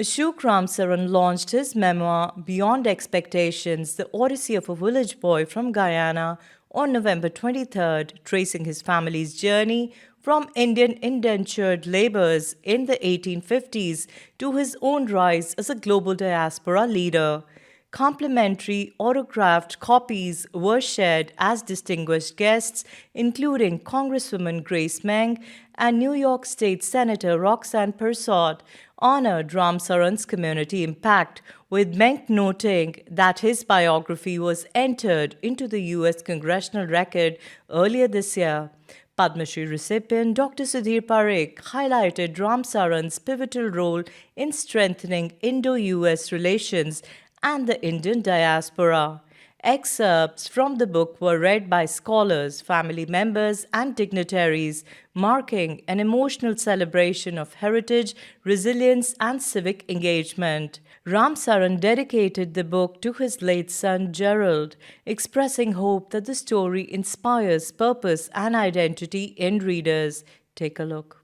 Ashook Ramsaran launched his memoir, Beyond Expectations, The Odyssey of a Village Boy from Guyana, on November 23rd, tracing his family's journey from Indian indentured laborers in the 1850s to his own rise as a global diaspora leader. Complimentary autographed copies were shared as distinguished guests, including Congresswoman Meng and New York State Senator Roxanne Persaud, honored Ramsaran's community impact, with Meng noting that his biography was entered into the U.S. Congressional Record earlier this year. Padmashree recipient Dr. Sudhir Parikh highlighted Ramsaran's pivotal role in strengthening Indo-US relations and the Indian diaspora. Excerpts from the book were read by scholars, family members, and dignitaries, marking an emotional celebration of heritage, resilience, and civic engagement. Ramsaran dedicated the book to his late son Gerald, expressing hope that the story inspires purpose and identity in readers. Take a look.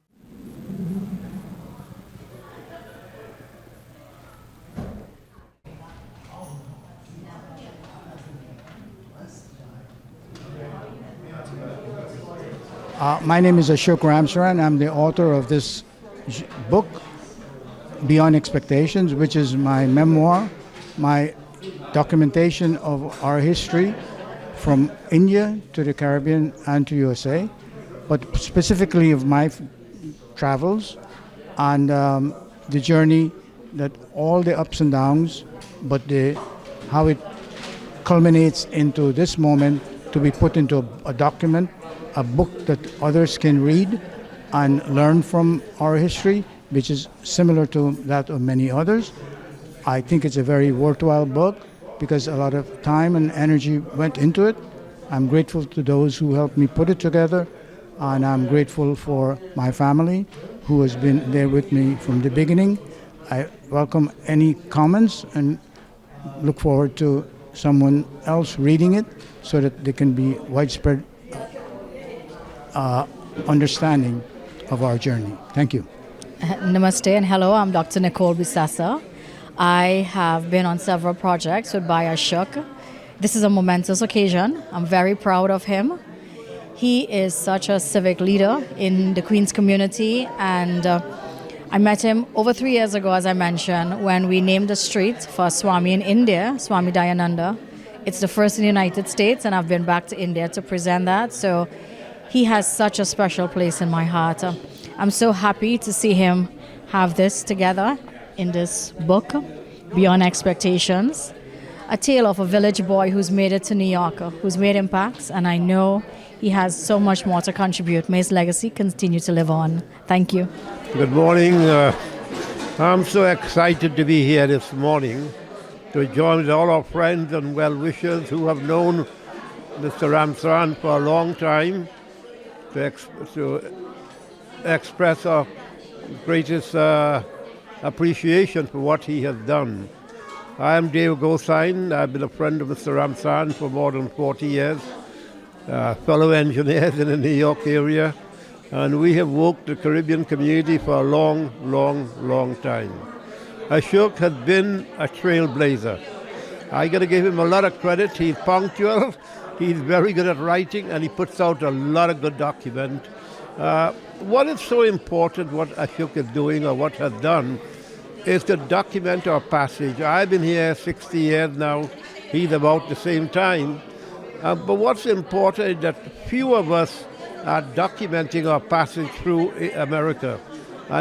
My name is Ashook Ramsaran. I'm the author of this book, Beyond Expectations, which is my memoir, my documentation of our history from India to the Caribbean and to USA, but specifically of my travels and the journey, that all the ups and downs, but how it culminates into this moment to be put into a document, a book that others can read and learn from our history, which is similar to that of many others. I think it's a very worthwhile book because a lot of time and energy went into it. I'm grateful to those who helped me put it together, and I'm grateful for my family who has been there with me from the beginning. I welcome any comments and look forward to someone else reading it so that there can be widespread understanding of our journey. Thank you. Namaste and hello, I'm Dr. Nicole Bisasa. I have been on several projects with Ashook. This is a momentous occasion. I'm very proud of him. He is such a civic leader in the Queen's community, and I met him over 3 years ago, as I mentioned, when we named a street for Swami in India, Swami Dayananda. It's the first in the United States, and I've been back to India to present that. So he has such a special place in my heart. I'm so happy to see him have this together in this book, Beyond Expectations, a tale of a village boy who's made it to New York, who's made impacts, and I know he has so much more to contribute. May his legacy continue to live on. Thank you. Good morning. I'm so excited to be here this morning to join with all our friends and well-wishers who have known Mr. Ramsaran for a long time, to express our greatest appreciation for what he has done. I am Dave Gosine. I've been a friend of Mr. Ramsaran for more than 40 years, fellow engineers in the New York area, and we have worked the Caribbean community for a long, long, long time. Ashook has been a trailblazer. I got to give him a lot of credit. He's punctual, he's very good at writing, and he puts out a lot of good documents. What is so important, what Ashook is doing or what has done, is to document our passage. I've been here 60 years now. He's about the same time. But what's important is that few of us are documenting our passage through America.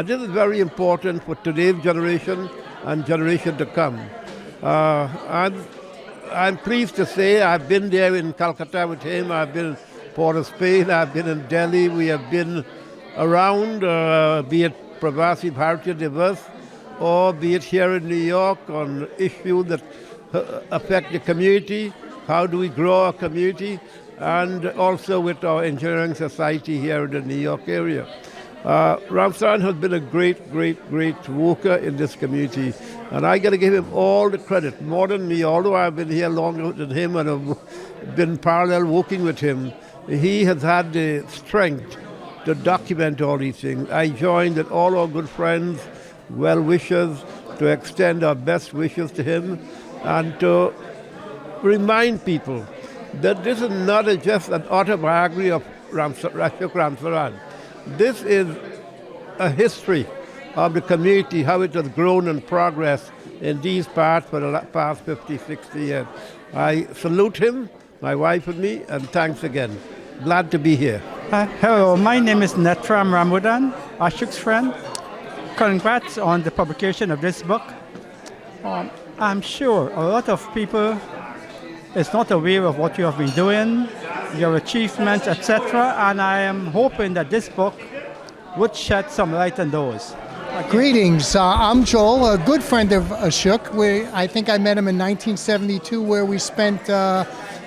This is very important for today's generation and generation to come. I'm pleased to say I've been there in Calcutta with him. I've been in Port of Spain. I've been in Delhi. We have been around, be it Pravasi Bharatiya Divas, or be it here in New York on issues that affect the community. How do we grow our community? And also with our engineering society here in the New York area. Ramsaran has been a great, great, great worker in this community. And I got to give him all the credit, more than me, although I've been here longer than him and have been parallel working with him. He has had the strength to document all these things. I joined with all our good friends, well-wishers, to extend our best wishes to him and to remind people that this is not just an autobiography of Ashook Ramsaran. This is a history of the community, how it has grown and progressed in these parts for the past 50, 60 years. I salute him, my wife and me, and thanks again. Glad to be here. Hello, my name is Netram Ramudan, Ashook's friend. Congrats on the publication of this book. I'm sure a lot of people is not aware of what you have been doing, your achievements, etc. And I am hoping that this book would shed some light on those. Greetings, I'm Joel, a good friend of Ashook. I think I met him in 1972 where we spent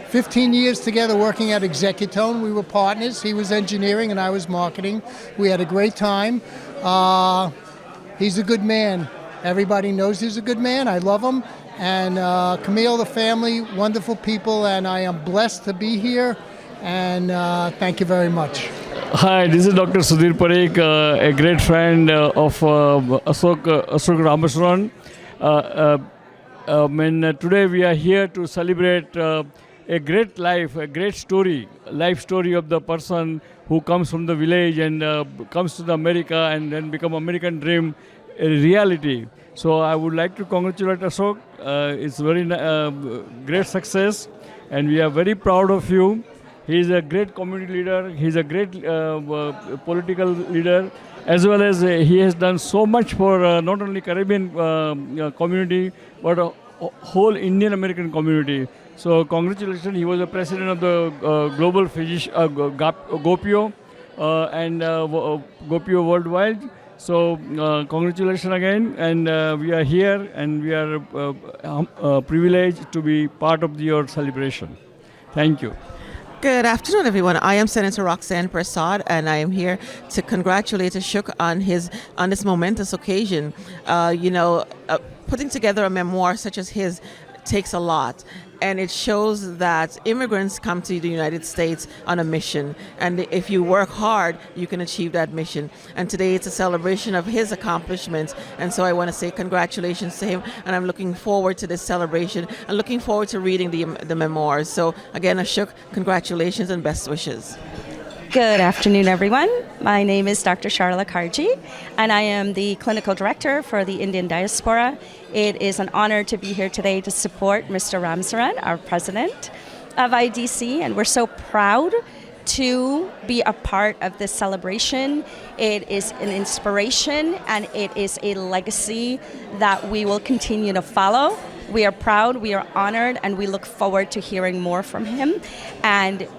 15 years together working at Executone. We were partners. He was engineering and I was marketing. We had a great time. He's a good man. Everybody knows he's a good man. I love him. And Camille, the family, wonderful people, and I am blessed to be here. And thank you very much. Hi, this is Dr. Sudhir Parikh, a great friend of Ashook Ramsaran. Today we are here to celebrate a great life, a great story, life story of the person who comes from the village and comes to the America and then become American dream a reality. So I would like to congratulate Ashook. It's very great success and we are very proud of you. He is a great community leader. He is a great political leader, as well as he has done so much for not only Caribbean community, but a whole Indian American community. So congratulations. He was the president of the Global GOPIO and GOPIO Worldwide. So congratulations again. And we are here and we are privileged to be part of your celebration. Thank you. Good afternoon, everyone. I am Senator Roxanne Persaud, and I am here to congratulate Ashook on this momentous occasion. Putting together a memoir such as his takes a lot, and it shows that immigrants come to the United States on a mission, and if you work hard, you can achieve that mission. And today it's a celebration of his accomplishments, and so I want to say congratulations to him, and I'm looking forward to this celebration and looking forward to reading the memoirs. So again, Ashook, congratulations and best wishes. Good afternoon, everyone. My name is Dr. Sharla Karji, and I am the Clinical Director for the Indian Diaspora. It is an honor to be here today to support Mr. Ramsaran, our President of IDC, and we're so proud to be a part of this celebration. It is an inspiration, and it is a legacy that we will continue to follow. We are proud, we are honored, and we look forward to hearing more from him. And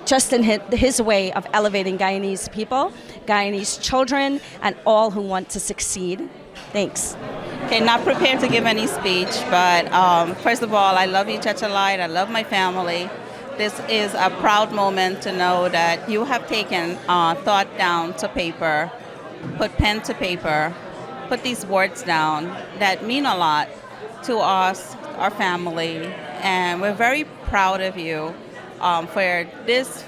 just in his way of elevating Guyanese people, Guyanese children, and all who want to succeed. Thanks. Okay, not prepared to give any speech, but first of all, I love you, Chachalite. I love my family. This is a proud moment to know that you have taken thought down to paper, put pen to paper, put these words down that mean a lot to us, our family, and we're very proud of you. For this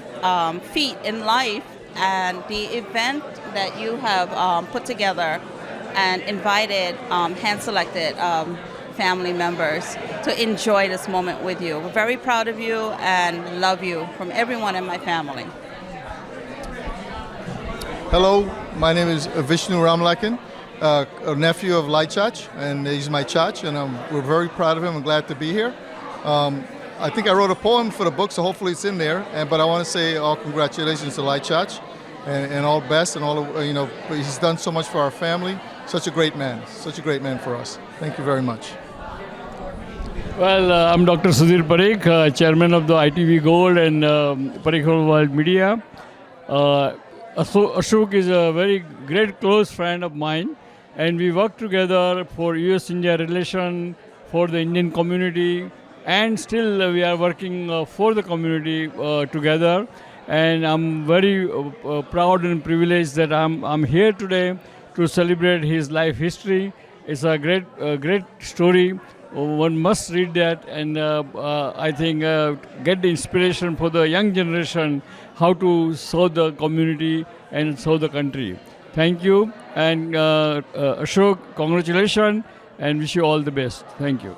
feat in life and the event that you have put together and invited hand-selected family members to enjoy this moment with you. We're very proud of you and love you from everyone in my family. Hello, my name is Vishnu Ramlakan, a nephew of Lai Chach, and he's my Chach, and we're very proud of him and glad to be here. I think I wrote a poem for the book, so hopefully it's in there. But I want to say all congratulations to Lai Chach and all best, and all he's done so much for our family. Such a great man for us. Thank you very much. Well, I'm Dr. Sudhir Parikh, chairman of the ITV Gold and Parikh World Media. Ashook is a very great close friend of mine, and we work together for US-India relation, for the Indian community, and still we are working for the community together. And I'm very proud and privileged that I'm here today to celebrate his life history. It's a great story. One must read that, and I think get the inspiration for the young generation how to serve the community and serve the country. Thank you, and Ashook, congratulations. and wish you all the best. Thank you.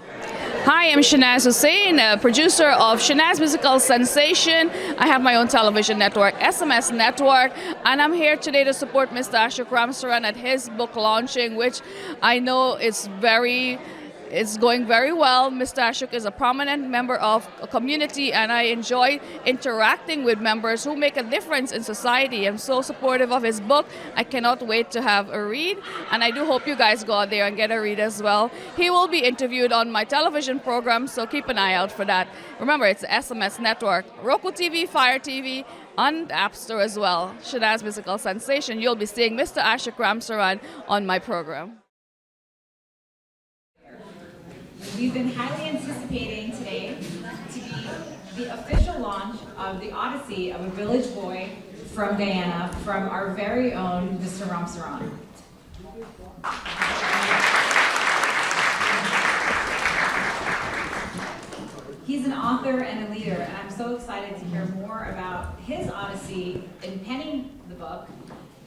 Hi, I'm Shanaz Hussain, producer of Shanaz Musical Sensation. I have my own television network, SMS Network, and I'm here today to support Mr. Ashook Ramsaran at his book launching, which I know is it's going very well. Mr. Ashook is a prominent member of a community, and I enjoy interacting with members who make a difference in society. I'm so supportive of his book. I cannot wait to have a read, and I do hope you guys go out there and get a read as well. He will be interviewed on my television program, so keep an eye out for that. Remember, it's the SMS Network, Roku TV, Fire TV, on the App Store as well. Shanaz Musical Sensation. You'll be seeing Mr. Ashook Ramsaran on my program. We've been highly anticipating today to be the official launch of the Odyssey of a Village Boy from Guyana from our very own Mr. Ramsaran. He's an author and a leader, and I'm so excited to hear more about his Odyssey in penning the book.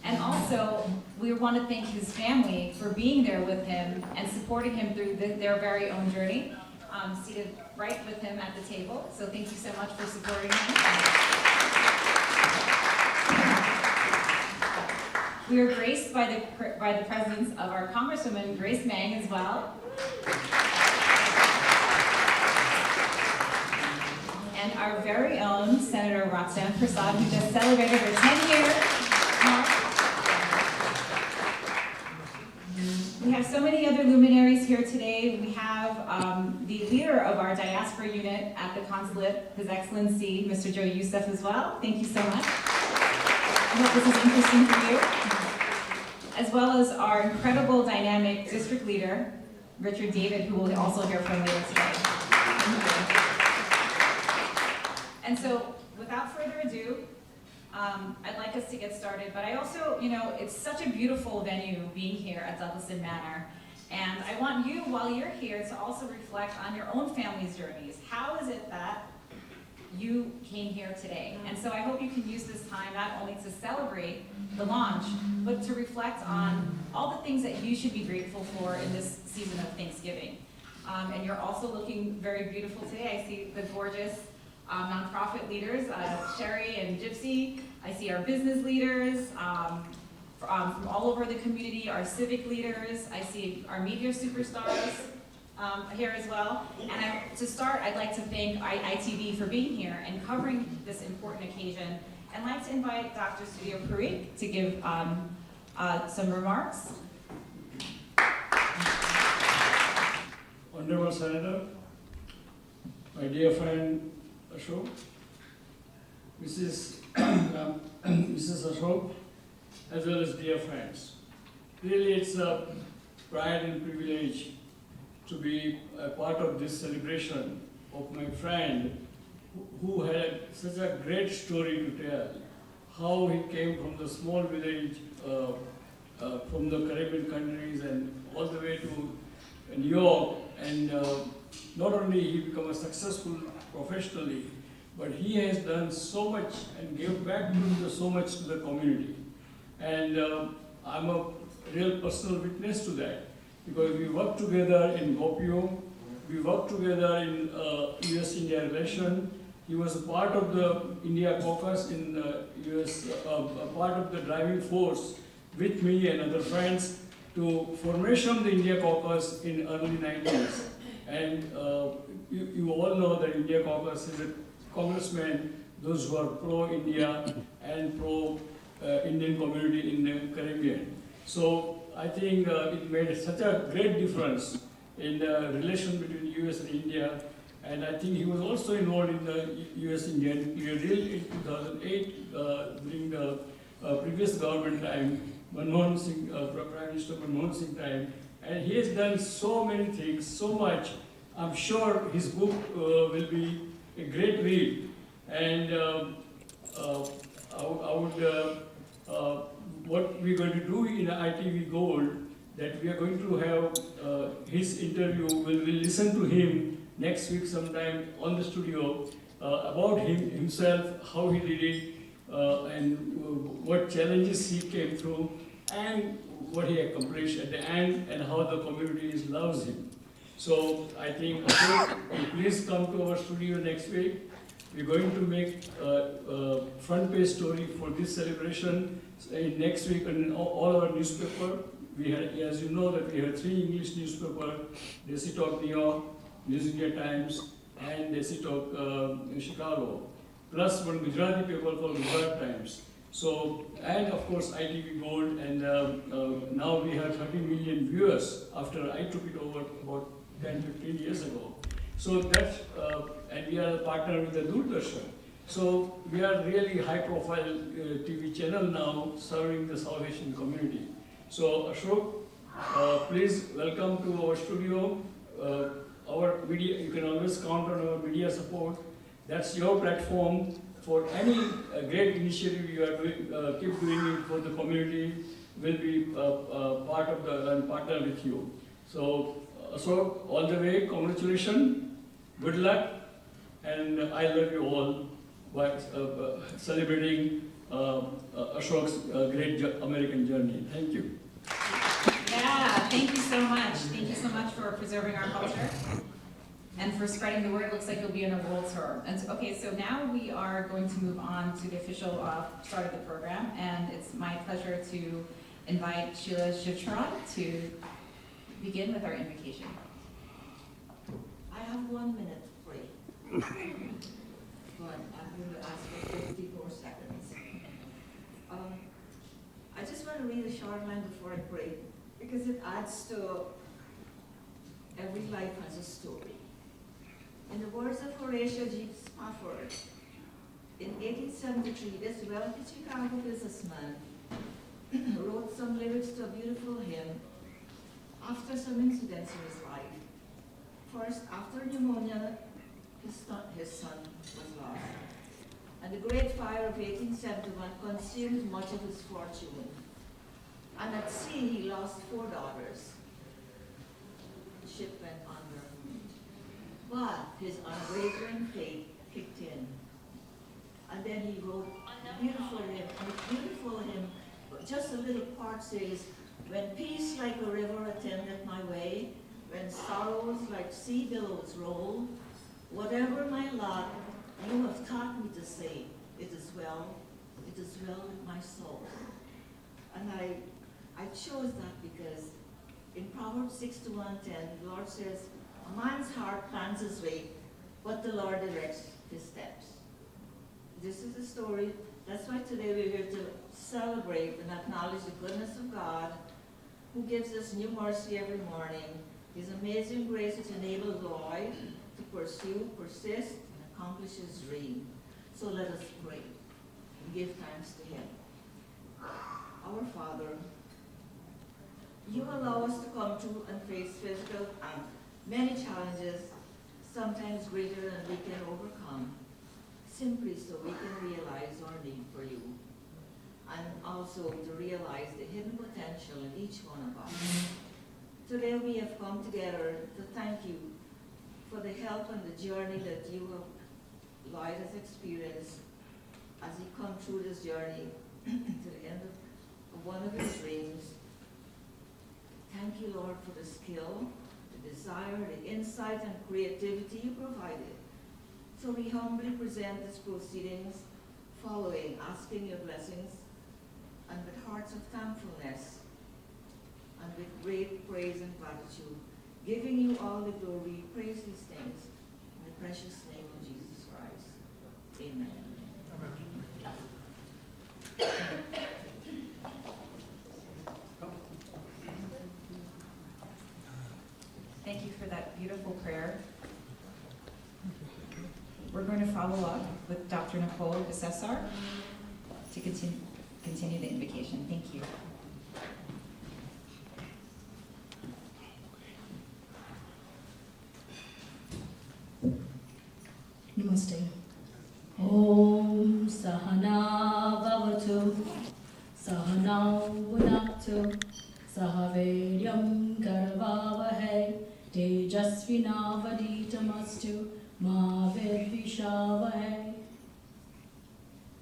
And also, we want to thank his family for being there with him and supporting him through their very own journey, seated right with him at the table. So thank you so much for supporting him. We are graced by the presence of our Congresswoman, Meng, as well. And our very own Senator Roxanne Persaud, who just celebrated her 10-year mark. We have so many other luminaries here today. We have the leader of our diaspora unit at the consulate, His Excellency, Mr. Joe Youssef as well. Thank you so much. I hope this is interesting for you. As well as our incredible dynamic district leader, Richard David, who we'll also hear from later today. Thank you. And so, without further ado, I'd like us to get started, but I also, it's such a beautiful venue being here at Douglaston Manor, and I want you, while you're here, to also reflect on your own family's journeys. How is it that you came here today? And so I hope you can use this time not only to celebrate the launch, but to reflect on all the things that you should be grateful for in this season of Thanksgiving. And you're also looking very beautiful today. I see the gorgeous nonprofit leaders, Sherry and Gypsy. I see our business leaders from all over the community, our civic leaders. I see our media superstars here as well. And to start, I'd like to thank ITV for being here and covering this important occasion. I'd like to invite Dr. Sudhir Parikh to give some remarks. Honorable Senator, my dear friend Ashook, Mrs. Ashook, as well as dear friends. Really, it's a pride and privilege to be a part of this celebration of my friend who had such a great story to tell, how he came from the small village from the Caribbean countries and all the way to New York, and not only he became a successful professionally, but he has done so much and gave back so much to the community. And I'm a real personal witness to that, because we worked together in Gopio, we worked together in US-India relation. He was a part of the India caucus in US, a part of the driving force with me and other friends to formation of the India caucus in early 90s. And you all know that India caucus is a congressman, those who are pro-India and pro-Indian community in the Caribbean. So I think it made such a great difference in the relation between US and India. And I think he was also involved in the US-Indian deal in 2008 during the previous government time, Manmohan Singh, Prime Minister Manmohan Singh time. And he has done so many things, so much. I'm sure his book will be a great read. And what we're going to do in ITV Gold, that we are going to have his interview, we'll listen to him next week sometime on the studio about himself, how he did it, and what challenges he came through. and what he accomplished at the end and how the community loves him. So I think, Ashok, please come to our studio next week. We're going to make a front page story for this celebration next week in all our newspaper. We had, as you know, that we had 3 English newspapers, Desi Talk New York, News India Times, and Desi Talk in Chicago, plus one Gujarati paper called Gujarat Times. So, and of course ITV Gold, and now we have 30 million viewers after I took it over about 10-15 years ago. So that, and we are a partner with the Doordarshan. So we are really high-profile TV channel now serving the South Asian community. So Ashok, please welcome to our studio. Our media, you can always count on our media support. That's your platform for any great initiative you are doing. Keep doing it for the community. Will be part of the and partner with you. So Ashok, all the way, congratulations, good luck, and I love you all by celebrating Ashok's great American journey. Thank you. Yeah, thank you so much. Thank you so much for preserving our culture and for spreading the word. It looks like you'll be on a world tour. And so, okay, so now we are going to move on to the official start of the program, and it's my pleasure to invite Sheila Shivcharan to begin with our invocation. I have 1 minute to pray, but I'm going to ask for 50 more seconds. I just want to read a short line before I pray, because it adds to every life has a story. In the words of Horatio G. Spafford, in 1873, this wealthy Chicago businessman wrote some lyrics to a beautiful hymn after some incidents in his life. First, after pneumonia, his son was lost. And the Great Fire of 1871 consumed much of his fortune. And at sea, he lost 4 daughters. The ship went under. But his unwavering faith kicked in. And then he wrote a beautiful hymn, just a little part says, when peace like a river attendeth my way, when sorrows like sea billows roll, whatever my lot, you have taught me to say, it is well with my soul. And I chose that because in Proverbs 6:110, the Lord says, a man's heart plans his way, but the Lord directs his steps. This is the story. That's why today we're here to celebrate and acknowledge the goodness of God, who gives us new mercy every morning. His amazing grace which enables Lloyd to pursue, persist, and accomplish his dream. So let us pray and give thanks to him. Our Father, you allow us to come through and face physical and many challenges, sometimes greater than we can overcome, simply so we can realize our need for you, and also to realize the hidden potential in each one of us. Today we have come together to thank you for the help and the journey that you have Lloyd has experienced as he come through this journey to the end of one of his dreams. Thank you, Lord, for the skill, the desire, the insight, and creativity you provided. So we humbly present these proceedings following, asking your blessings, and with hearts of thankfulness, and with great praise and gratitude, giving you all the glory. Praise these things in the precious name of Jesus Christ. Amen. Thank you for that beautiful prayer. We're going to follow up with Dr. Nicole Besessar to continue the invocation. Thank you. Namaste. Om Sahana Bhavatu Sahanau Bhunaktu Sahaveryam Garvavahai Tejasvinavaditamastu Ma Vidvishavahai.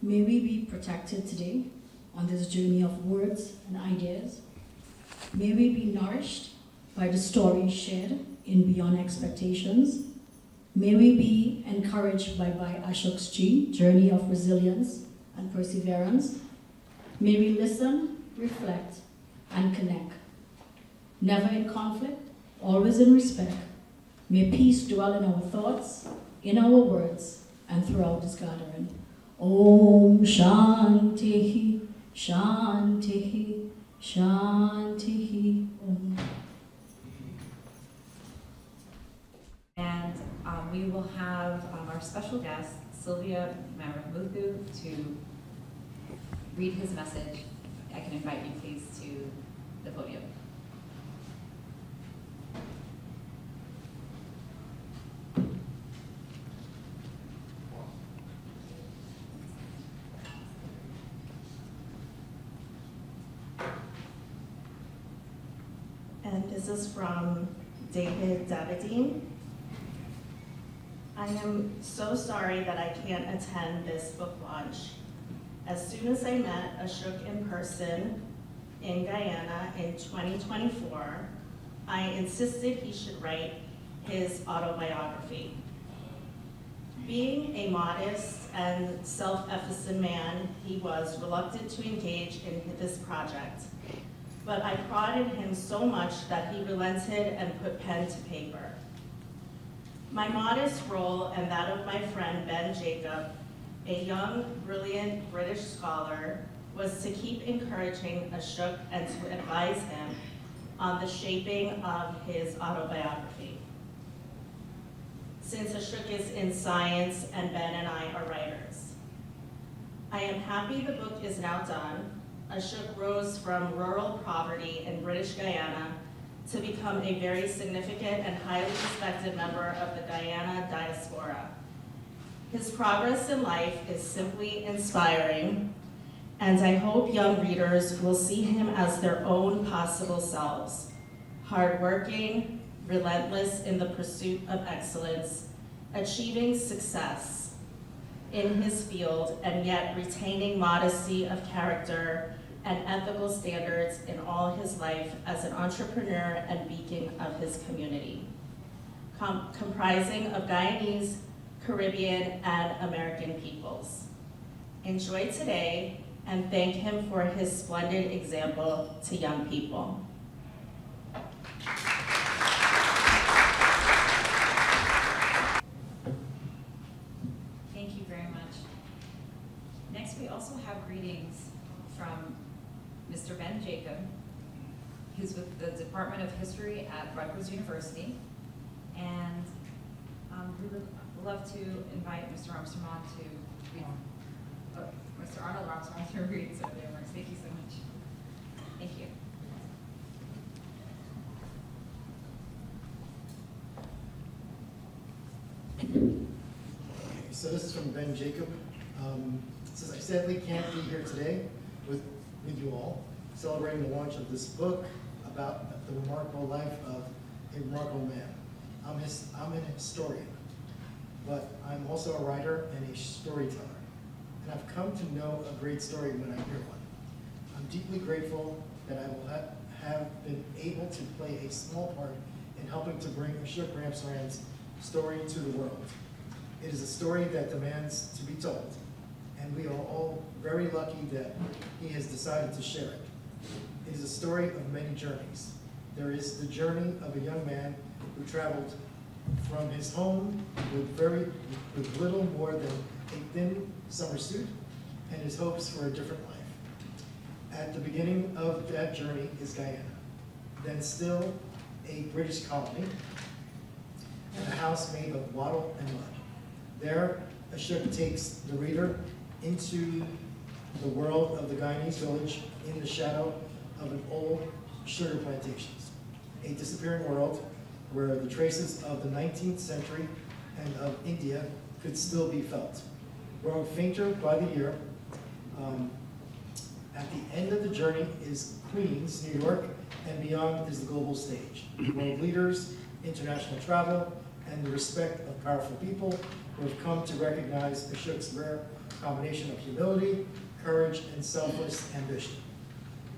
May we be protected today on this journey of words and ideas. May we be nourished by the stories shared in Beyond Expectations. May we be encouraged by Ashok's journey of resilience and perseverance. May we listen, reflect, and connect. Never in conflict, always in respect. May peace dwell in our thoughts, in our words, and throughout this gathering. Om Shanti, Shanti, Shanti. Om. And we will have our special guest, Sylvia Maramuthu, to read his message. I can invite you please to the podium. And this is from David Dabadine. I am so sorry that I can't attend this book launch. As soon as I met Ashook in person in Guyana in 2024, I insisted he should write his autobiography. Being a modest and self-effacing man, he was reluctant to engage in this project. But I prodded him so much that he relented and put pen to paper. My modest role and that of my friend Ben Jacob, a young, brilliant British scholar, was to keep encouraging Ashook and to advise him on the shaping of his autobiography. Since Ashook is in science and Ben and I are writers. I am happy the book is now done. Ashook rose from rural poverty in British Guyana to become a very significant and highly respected member of the Guyana diaspora. His progress in life is simply inspiring, and I hope young readers will see him as their own possible selves, hardworking, relentless in the pursuit of excellence, achieving success in his field, and yet retaining modesty of character and ethical standards in all his life as an entrepreneur and beacon of his community, comprising of Guyanese, Caribbean, and American peoples. Enjoy today and thank him for his splendid example to young people. Thank you very much. Next, we also have greetings from Mr. Ben Jacob, who's with the Department of History at Rutgers University. And we would love to invite Mr. Ramsaran to read, Mr. Arnold Ramsaran to read some of their works. Thank you so much. Thank you. So this is from Ben Jacob. Says I sadly can't be here today with you all, celebrating the launch of this book about the remarkable life of a remarkable man. I'm an historian, but I'm also a writer and a storyteller. And I've come to know a great story when I hear one. I'm deeply grateful that I will have been able to play a small part in helping to bring Ashook Ramsaran's story to the world. It is a story that demands to be told, and we are all very lucky that he has decided to share it. It is a story of many journeys. There is the journey of a young man who traveled from his home with little more than a thin summer suit and his hopes for a different life. At the beginning of that journey is Guyana, then still a British colony, and a house made of wattle and mud. There, Ashook takes the reader into the world of the Guyanese village in the shadow of an old sugar plantations, a disappearing world where the traces of the 19th century and of India could still be felt. Growing fainter by the year, at the end of the journey is Queens, New York, and beyond is the global stage. World leaders, international travel, and the respect of powerful people who have come to recognize Ashook's rare combination of humility courage, and selfless ambition.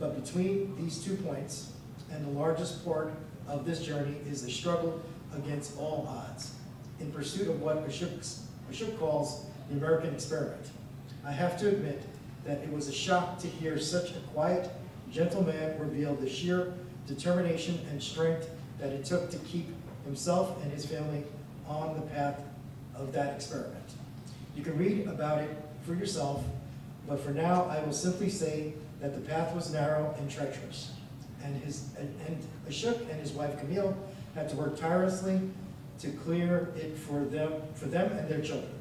But between these 2 points, and the largest part of this journey, is the struggle against all odds, in pursuit of what Ashook calls the American experiment. I have to admit that it was a shock to hear such a quiet, gentle man reveal the sheer determination and strength that it took to keep himself and his family on the path of that experiment. You can read about it for yourself, but for now I will simply say that the path was narrow and treacherous, and Ashook and his wife Camille had to work tirelessly to clear it for them and their children.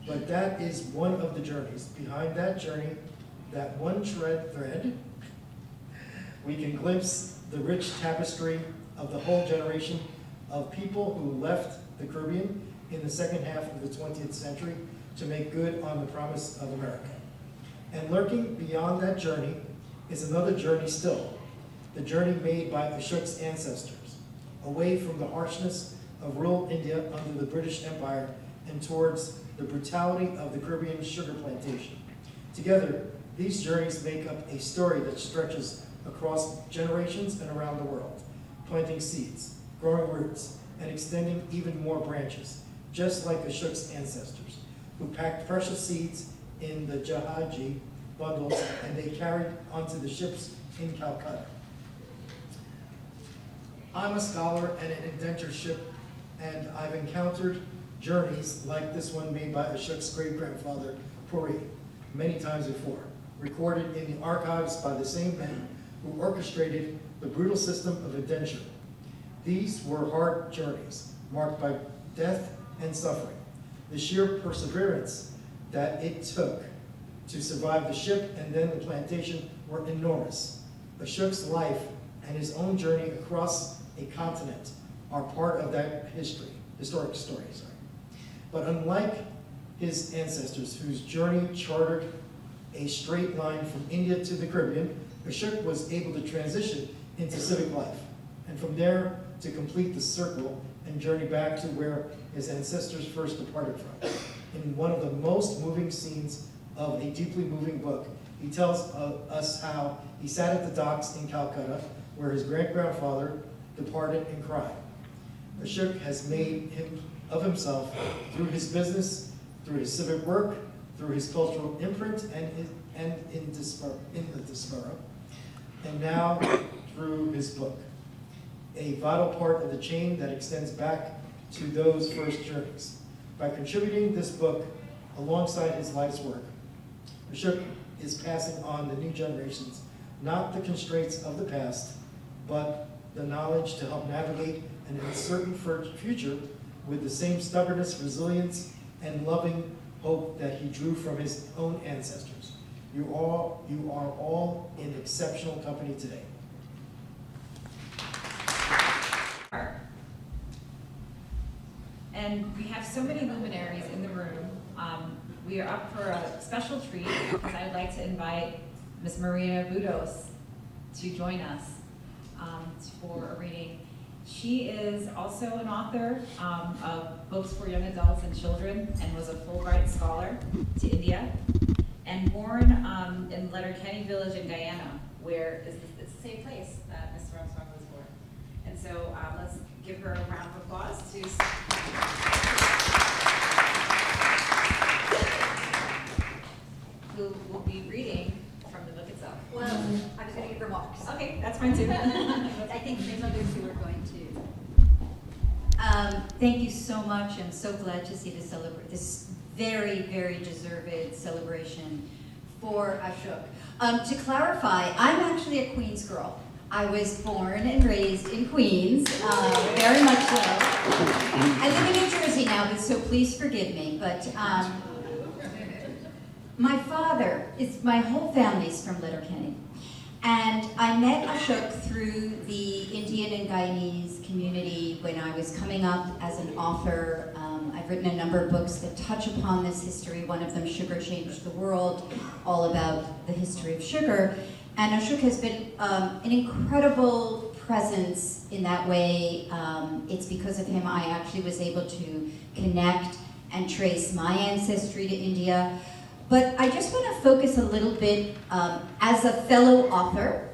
But that is one of the journeys. Behind that journey, that one thread, we can glimpse the rich tapestry of the whole generation of people who left the Caribbean in the second half of the 20th century to make good on the promise of America. And lurking beyond that journey is another journey still, the journey made by Ashook's ancestors, away from the harshness of rural India under the British Empire and towards the brutality of the Caribbean sugar plantation. Together, these journeys make up a story that stretches across generations and around the world, planting seeds, growing roots, and extending even more branches, just like Ashook's ancestors, who packed precious seeds in the Jahaji bundles and they carried onto the ships in Calcutta. I'm a scholar and an indentured ship, and I've encountered journeys like this one made by Ashook's great-grandfather, Puri, many times before, recorded in the archives by the same men who orchestrated the brutal system of indenture. These were hard journeys, marked by death and suffering. The sheer perseverance that it took to survive the ship and then the plantation were enormous. Ashook's life and his own journey across a continent are part of that historic story. But unlike his ancestors, whose journey chartered a straight line from India to the Caribbean, Ashook was able to transition into civic life, and from there to complete the circle and journey back to where his ancestors first departed from. In one of the most moving scenes of a deeply moving book, he tells us how he sat at the docks in Calcutta, where his great-grandfather departed and cried. Ashook has made him of himself through his business, through his civic work, through his cultural imprint, and in the diaspora, and now through his book, a vital part of the chain that extends back to those first journeys. By contributing this book alongside his life's work, Ashook is passing on the new generations not the constraints of the past, but the knowledge to help navigate an uncertain future with the same stubbornness, resilience, and loving hope that he drew from his own ancestors. You are all in exceptional company today. And we have so many luminaries in the room. We are up for a special treat because I'd like to invite Ms. Maria Budos to join us for a reading. She is also an author of books for young adults and children and was a Fulbright scholar to India, and born in Letterkenny Village in Guyana, where it's the same place that Mr. Ramsaran was born. And so let's give her a round of applause who will be reading from the book itself. Well, I was going to give remarks. Okay, that's fine too. I think there's others who are going to. Thank you so much. I'm so glad to see this very, very deserved celebration for Ashook. To clarify, I'm actually a Queens girl. I was born and raised in Queens, very much so. I live in New Jersey now, but so please forgive me. But my father, my whole family's from Letterkenny. And I met Ashook through the Indian and Guyanese community when I was coming up as an author. I've written a number of books that touch upon this history. One of them, Sugar Changed the World, all about the history of sugar. And Ashook has been an incredible presence in that way. It's because of him I actually was able to connect and trace my ancestry to India. but I just want to focus a little bit as a fellow author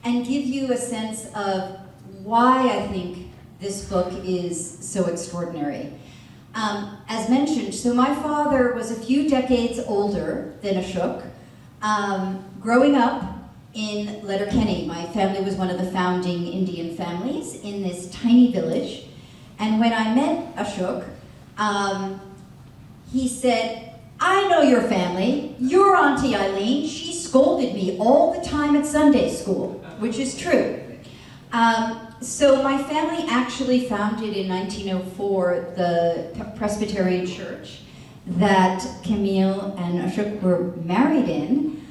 and give you a sense of why I think this book is so extraordinary. As mentioned, so my father was a few decades older than Ashook. Growing up in Letterkenny, my family was one of the founding Indian families in this tiny village. And when I met Ashook, he said, "I know your family. Your Auntie Eileen, she scolded me all the time at Sunday school," which is true. So my family actually founded in 1904 the Presbyterian Church that Camille and Ashook were married in.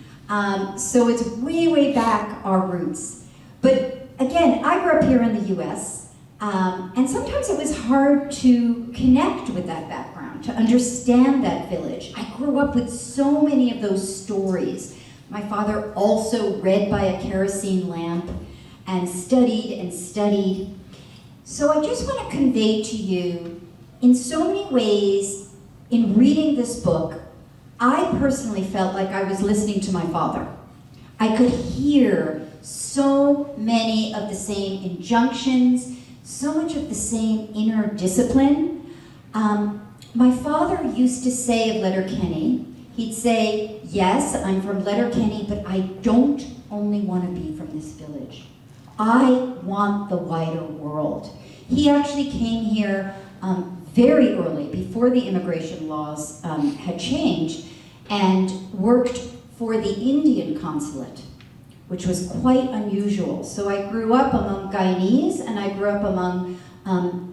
So it's way, way back our roots. But again, I grew up here in the US, and sometimes it was hard to connect with that background, to understand that village. I grew up with so many of those stories. My father also read by a kerosene lamp and studied and studied. So I just want to convey to you, in so many ways, in reading this book, I personally felt like I was listening to my father. I could hear so many of the same injunctions, so much of the same inner discipline. My father used to say of Letterkenny, he'd say, "Yes, I'm from Letterkenny, but I don't only want to be from this village. I want the wider world." He actually came here very early, before the immigration laws had changed, and worked for the Indian consulate, which was quite unusual. So I grew up among Guyanese, and I grew up among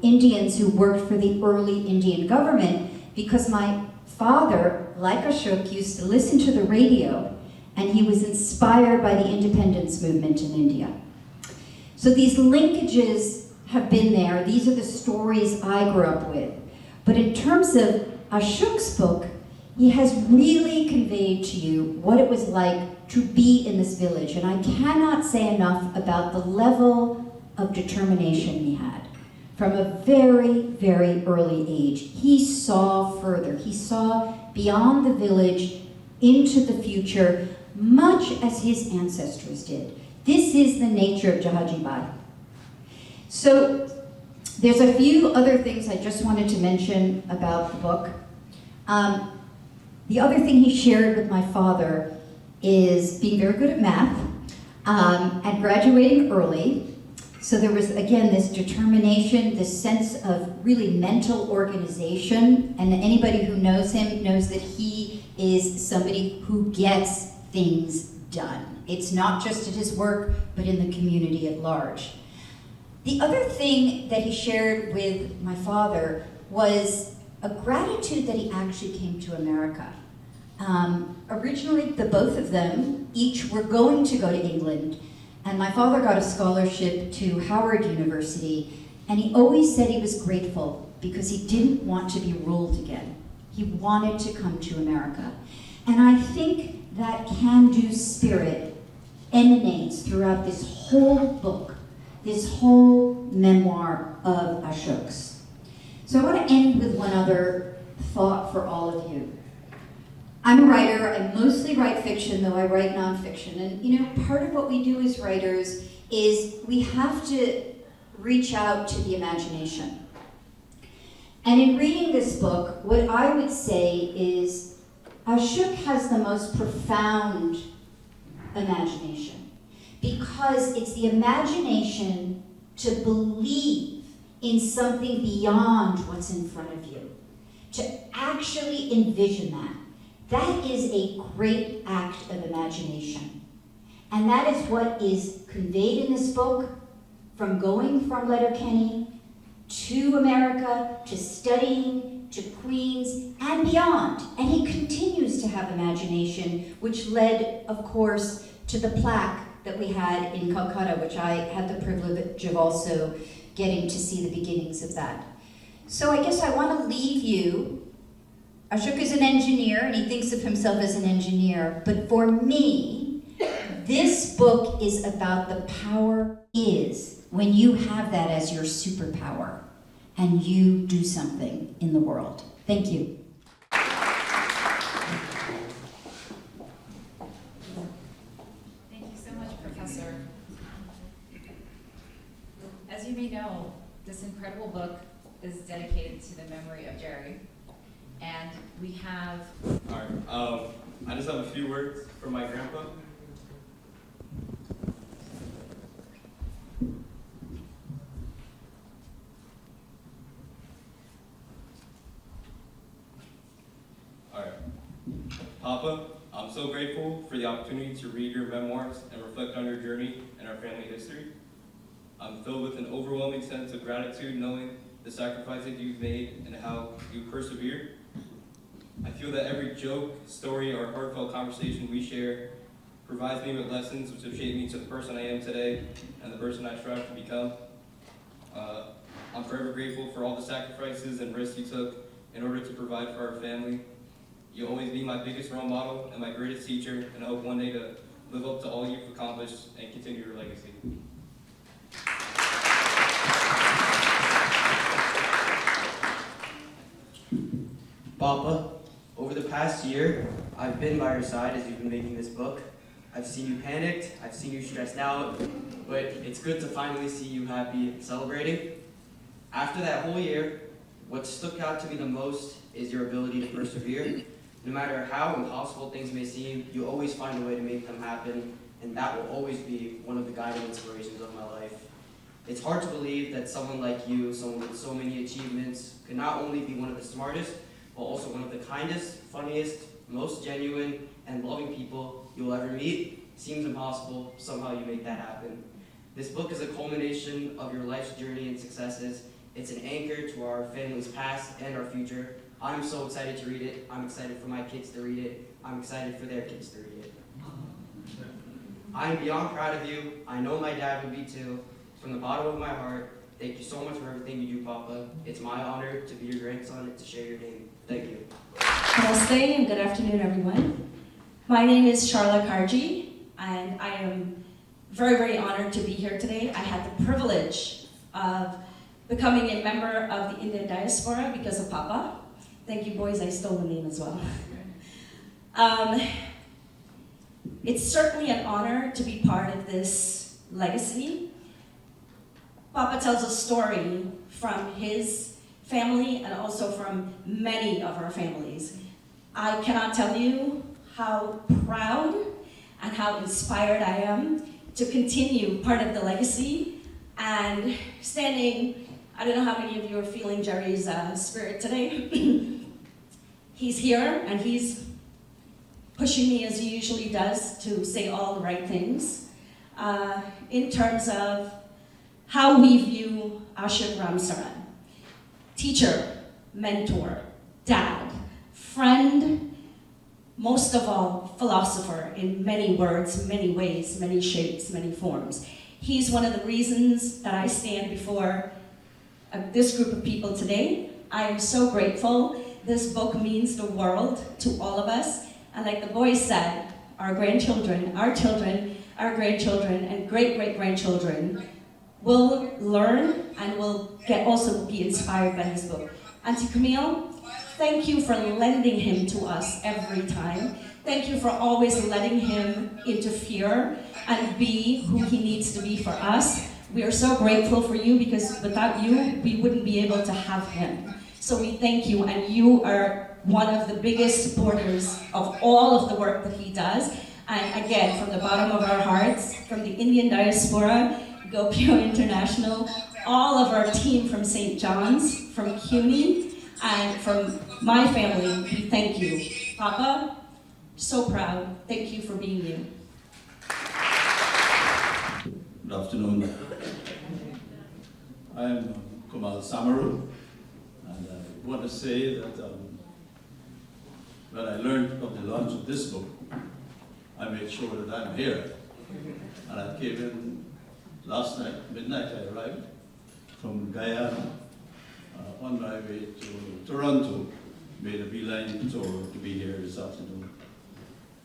Indians who worked for the early Indian government, because my father, like Ashook, used to listen to the radio, and he was inspired by the independence movement in India. So these linkages have been there. These are the stories I grew up with. But in terms of Ashook's book, he has really conveyed to you what it was like to be in this village. And I cannot say enough about the level of determination he had. From a very, very early age, he saw further. He saw beyond the village into the future, much as his ancestors did. This is the nature of Jahaji Bai. So there's a few other things I just wanted to mention about the book. The other thing he shared with my father is being very good at math and graduating early. So there was, again, this determination, this sense of really mental organization. And anybody who knows him knows that he is somebody who gets things done. It's not just at his work, but in the community at large. The other thing that he shared with my father was a gratitude that he actually came to America. Originally, the both of them each were going to go to England, and my father got a scholarship to Howard University, and he always said he was grateful because he didn't want to be ruled again. He wanted to come to America. And I think that can-do spirit emanates throughout this whole book, this whole memoir of Ashook's. So I want to end with one other thought for all of you. I'm a writer. I mostly write fiction, though I write nonfiction. And you know, part of what we do as writers is we have to reach out to the imagination. And in reading this book, what I would say is Ashook has the most profound imagination, because it's the imagination to believe in something beyond what's in front of you, to actually envision that. That is a great act of imagination. And that is what is conveyed in this book, from going from Letterkenny to America, to studying, to Queens, and beyond. And he continues to have imagination, which led, of course, to the plaque that we had in Calcutta, which I had the privilege of also getting to see the beginnings of that. So I guess I want to leave you. Ashook is an engineer, and he thinks of himself as an engineer, but for me, this book is about the power is when you have that as your superpower and you do something in the world. Thank you. you may know, this incredible book is dedicated to the memory of Jerry. And we have... All right. I just have a few words from my grandpa. All right. Papa, I'm so grateful for the opportunity to read your memoirs and reflect on your journey and our family history. I'm filled with an overwhelming sense of gratitude knowing the sacrifices you've made and how you persevered. I feel that every joke, story, or heartfelt conversation we share provides me with lessons which have shaped me to the person I am today and the person I strive to become. I'm forever grateful for all the sacrifices and risks you took in order to provide for our family. You'll always be my biggest role model and my greatest teacher, and I hope one day to live up to all you've accomplished and continue your legacy. Papa, over the past year, I've been by your side as you've been making this book. I've seen you panicked, I've seen you stressed out, but it's good to finally see you happy and celebrating. After that whole year, what stuck out to me the most is your ability to persevere. No matter how impossible things may seem, you always find a way to make them happen, and that will always be one of the guiding inspirations of my life. It's hard to believe that someone like you, someone with so many achievements, could not only be one of the smartest, but also one of the kindest, funniest, most genuine, and loving people you'll ever meet. Seems impossible, somehow you make that happen. This book is a culmination of your life's journey and successes. It's an anchor to our family's past and our future. I'm so excited to read it. I'm excited for my kids to read it. I'm excited for their kids to read it. I'm beyond proud of you. I know my dad would be too. From the bottom of my heart, thank you so much for everything you do, Papa. It's my honor to be your grandson and to share your name. Thank you. Namaste and good afternoon, everyone. My name is Sharla Karji, and I am very, very honored to be here today. I had the privilege of becoming a member of the Indian diaspora because of Papa. Thank you, boys. I stole the name as well. It's certainly an honor to be part of this legacy. Papa tells a story from his family and also from many of our families. I cannot tell you how proud and how inspired I am to continue part of the legacy and standing. I don't know how many of you are feeling Jerry's spirit today. He's here and he's pushing me as he usually does to say all the right things in terms of how we view Ashook Ramsaran. Teacher, mentor, dad, friend, most of all, philosopher in many words, many ways, many shapes, many forms. He's one of the reasons that I stand before this group of people today. I am so grateful. This book means the world to all of us. And like the boys said, our grandchildren, our children, our grandchildren, and great-great-grandchildren will learn and will also be inspired by this book. Auntie Camille, thank you for lending him to us every time. Thank you for always letting him interfere and be who he needs to be for us. We are so grateful for you because without you, we wouldn't be able to have him. So we thank you, and you are one of the biggest supporters of all of the work that he does. And again, from the bottom of our hearts, from the Indian diaspora, GoPio International, all of our team from St. John's, from CUNY, and from my family, we thank you. Papa, so proud. Thank you for being you. Good afternoon. I am Kumal Samaru, and I want to say that when I learned of the launch of this book, I made sure that I'm here. And I came in last night, midnight I arrived from Guyana on my way to Toronto, made a beeline tour to be here this afternoon.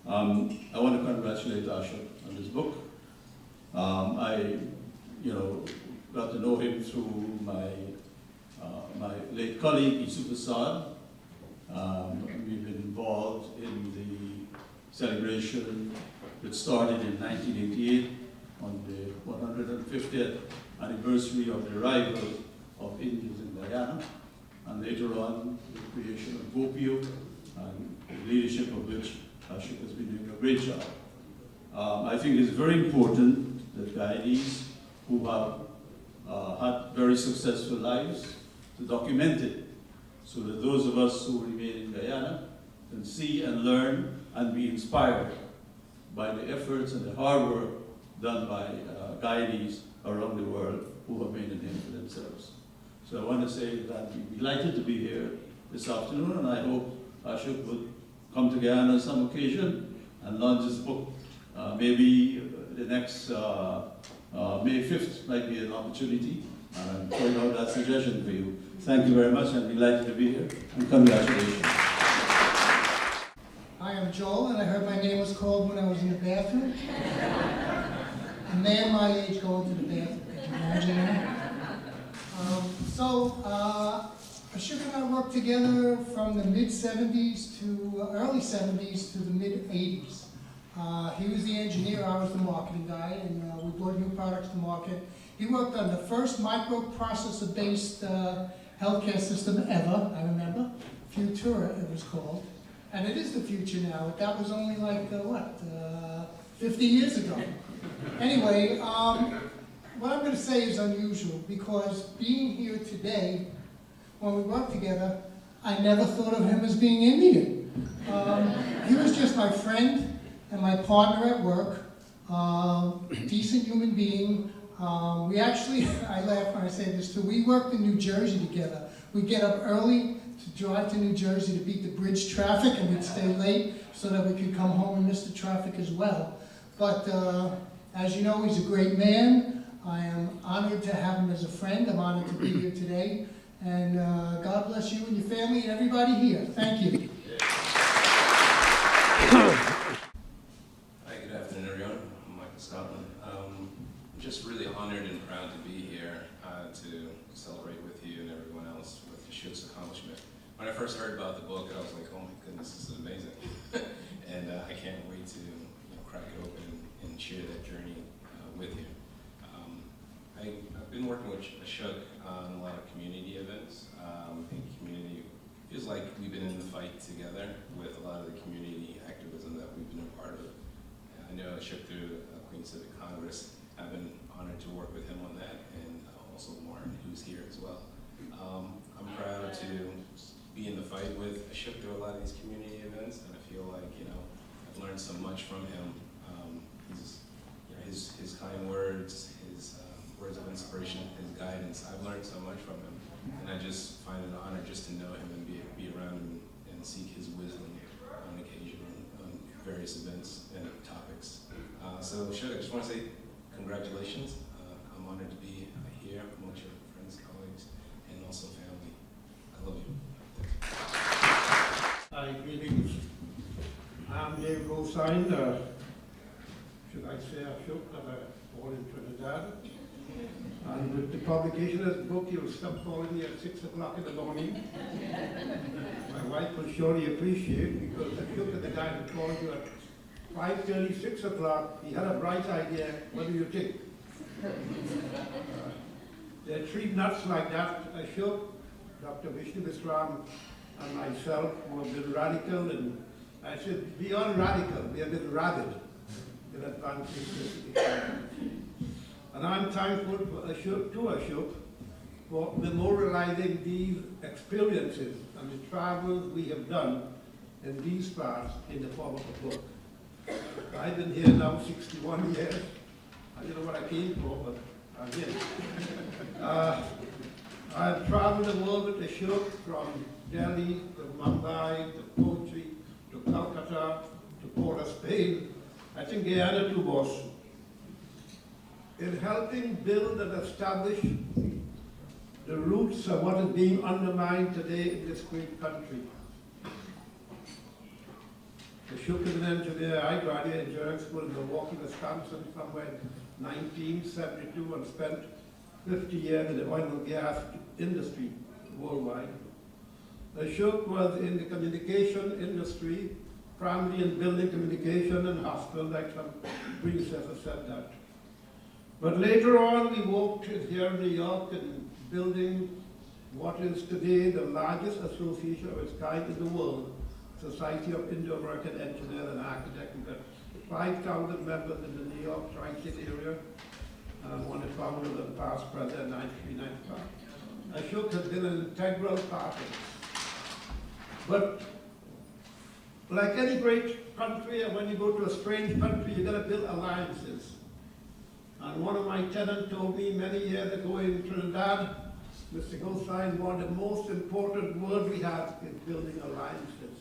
I want to congratulate Ashook on this book. I got to know him through my late colleague, Persaud. We've been involved in the celebration that started in 1988 on the 150th anniversary of the arrival of Indians in Guyana, and later on the creation of GOPIO, and the leadership of which Ashook has been doing a great job. I think it's very important that Guyanese who have had very successful lives to document it, so that those of us who remain in Guyana can see and learn and be inspired by the efforts and the hard work done by Guyanese around the world who have made a name for themselves. So I want to say that we're delighted to be here this afternoon, and I hope Ashook would come to Guyana on some occasion and launch his book. Maybe the next May 5th might be an opportunity, and I'm throwing out that suggestion for you. Thank you very much. I'm delighted to be here, and congratulations. Hi, I'm Joel, and I heard my name was called when I was in the bathroom. A man my age going to the bathroom, could you imagine that? Ashook and I worked together from the mid-'70s to early '70s to the mid-'80s. He was the engineer, I was the marketing guy, and we brought new products to market. He worked on the first microprocessor-based healthcare system ever, I remember. Futura, it was called. And it is the future now. That was only like, 50 years ago. Anyway, what I'm going to say is unusual, because being here today, when we worked together, I never thought of him as being Indian. He was just my friend and my partner at work, decent human being. We actually, I laugh when I say this too, we worked in New Jersey together. We'd get up early to drive to New Jersey to beat the bridge traffic, and we'd stay late so that we could come home and miss the traffic as well. But as you know, he's a great man. I am honored to have him as a friend. I'm honored to be here today. And God bless you and your family and everybody here. Thank you. Hi, good afternoon, everyone. I'm Michael Scotland. I'm just really honored and proud to be here to celebrate with you and everyone else with Ashook's accomplishment. When I first heard about the book, I was like, oh my goodness, this is amazing. And I can't wait to crack it open and share that journey with you. I've been working with Ashook on a lot of community events. And community feels like we've been in the fight together with a lot of the community activism that we've been a part of. I know Ashook through Queen Civic Congress. I've been honored to work with him on that, and also Lauren, who's here as well. I'm proud to be in the fight with Ashook through a lot of these community events, and I feel like I've learned so much from him. His kind words, his words of inspiration, his guidance. I've learned so much from him, and I just find it an honor just to know him and be around him and seek his wisdom on occasion on various events and topics. So Ashook, I just want to say congratulations. I'm honored to be here amongst your friends, colleagues, and also family. I love you. Hi, greetings. I'm Dave Roxanne. Should I say Ashook, that I born in Trinidad. And with the publication of this book, you'll stop calling me at 6 o'clock in the morning. My wife will surely appreciate, because Ashook is the guy who called you at 5:30, 6 o'clock. He had a bright idea. What do you think? There are three nuts like that: Ashook, Dr. Vishnu Visram, and myself, who have been radical. And I said, beyond radical, we have been rabid in advancing this economy. And I'm thankful for Ashook for memorializing these experiences and the travels we have done in these parts in the form of a book. I've been here now 61 years. I don't know what I came for, but I'm here. I've traveled the world with Ashook, from Delhi to Mumbai to Kochi to Calcutta to Port of Spain. I think Guyana too, boss. In helping build and establish the roots of what is being undermined today in this great country. Ashook is an engineer. I graduated engineering school in Milwaukee, Wisconsin, somewhere in 1972, and spent 50 years in the oil and gas industry worldwide. Ashook was in the communication industry, primarily in building communication and hospital, like some predecessors said that. But later on, we worked here in New York in building what is today the largest association of its kind in the world, Society of Indo-American Engineers and Architects. We've got 5,000 members in the New York Tri-State area. One of the founders and past president, 9395. Ashook has been an integral part of this. But like any great country, and when you go to a strange country, you've got to build alliances. And one of my tenants told me many years ago in Trinidad, Mr. Goldstein, one of the most important words we have is building alliances.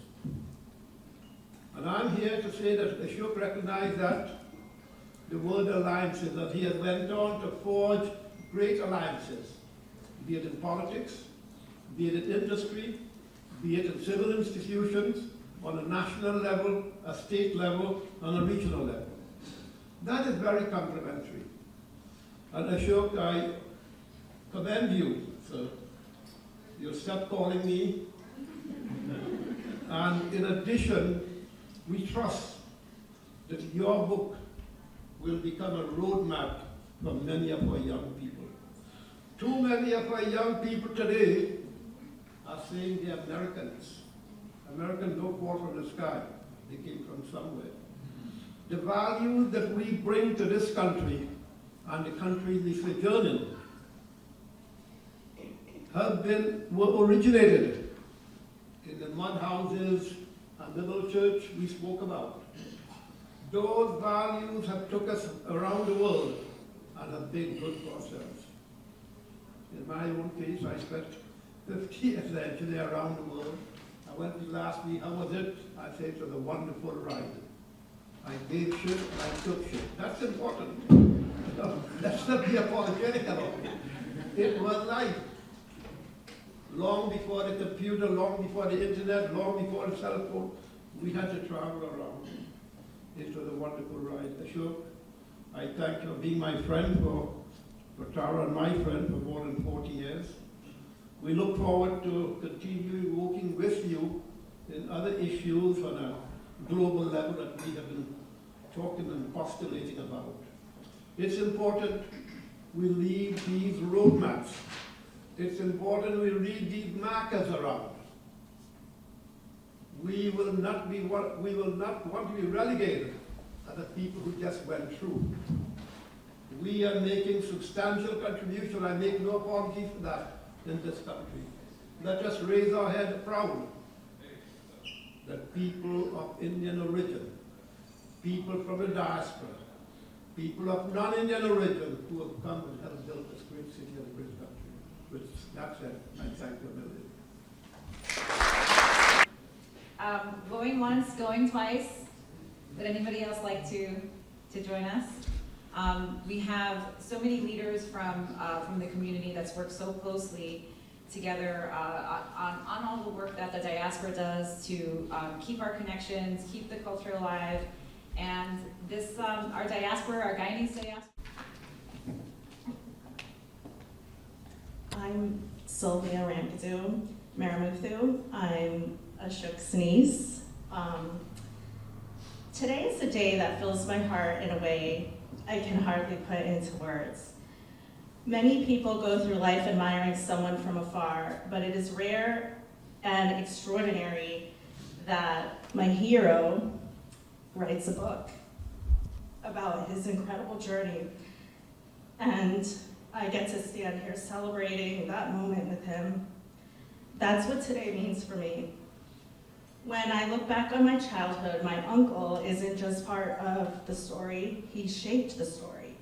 And I'm here to say that Ashook recognized that, the word alliances, that he has went on to forge great alliances, be it in politics, be it in industry, be it in civil institutions, on a national level, a state level, on a regional level. That is very complimentary. And Ashook, I commend you, sir. You'll stop calling me. And in addition, we trust that your book will become a roadmap for many of our young people. Too many of our young people today are saying they're Americans. Americans don't fall from the sky. They came from somewhere. The values that we bring to this country and the country we sojourn in were originated in the mud houses and the little church we spoke about. Those values have took us around the world and have been good for ourselves. In my own case, I spent 50 years actually around the world. I went to last week, how was it? I said it was a wonderful ride. I gave shit and I took shit. That's important. No, let's not be apologetic about it. It was life. Long before the computer, long before the internet, long before the cell phone, we had to travel around. It was a wonderful ride. Ashook, I thank you for being my friend, for Tara and my friend for more than 40 years. We look forward to continue working with you in other issues on a global level that we have been talking and postulating about. It's important we leave these roadmaps. It's important we leave these markers around. We will not want to be relegated as the people who just went through. We are making substantial contribution. I make no apology for that in this country. Let us raise our head proud that people of Indian origin, people from the diaspora, people of non-Indian origin who have come and have built this great city and a great country. With that said, I thank you a million. Going once, going twice. Would anybody else like to join us? We have so many leaders from the community that's worked so closely together on all the work that the diaspora does to keep our connections, keep the culture alive, and this our diaspora, our Guyanese diaspora. I'm Sylvia Rampadu Maramuthu. I'm Ashook's niece. Today is a day that fills my heart in a way I can hardly put into words. Many people go through life admiring someone from afar, but it is rare and extraordinary that my hero writes a book about his incredible journey. And I get to stand here celebrating that moment with him. That's what today means for me. When I look back on my childhood, my uncle isn't just part of the story, he shaped the story.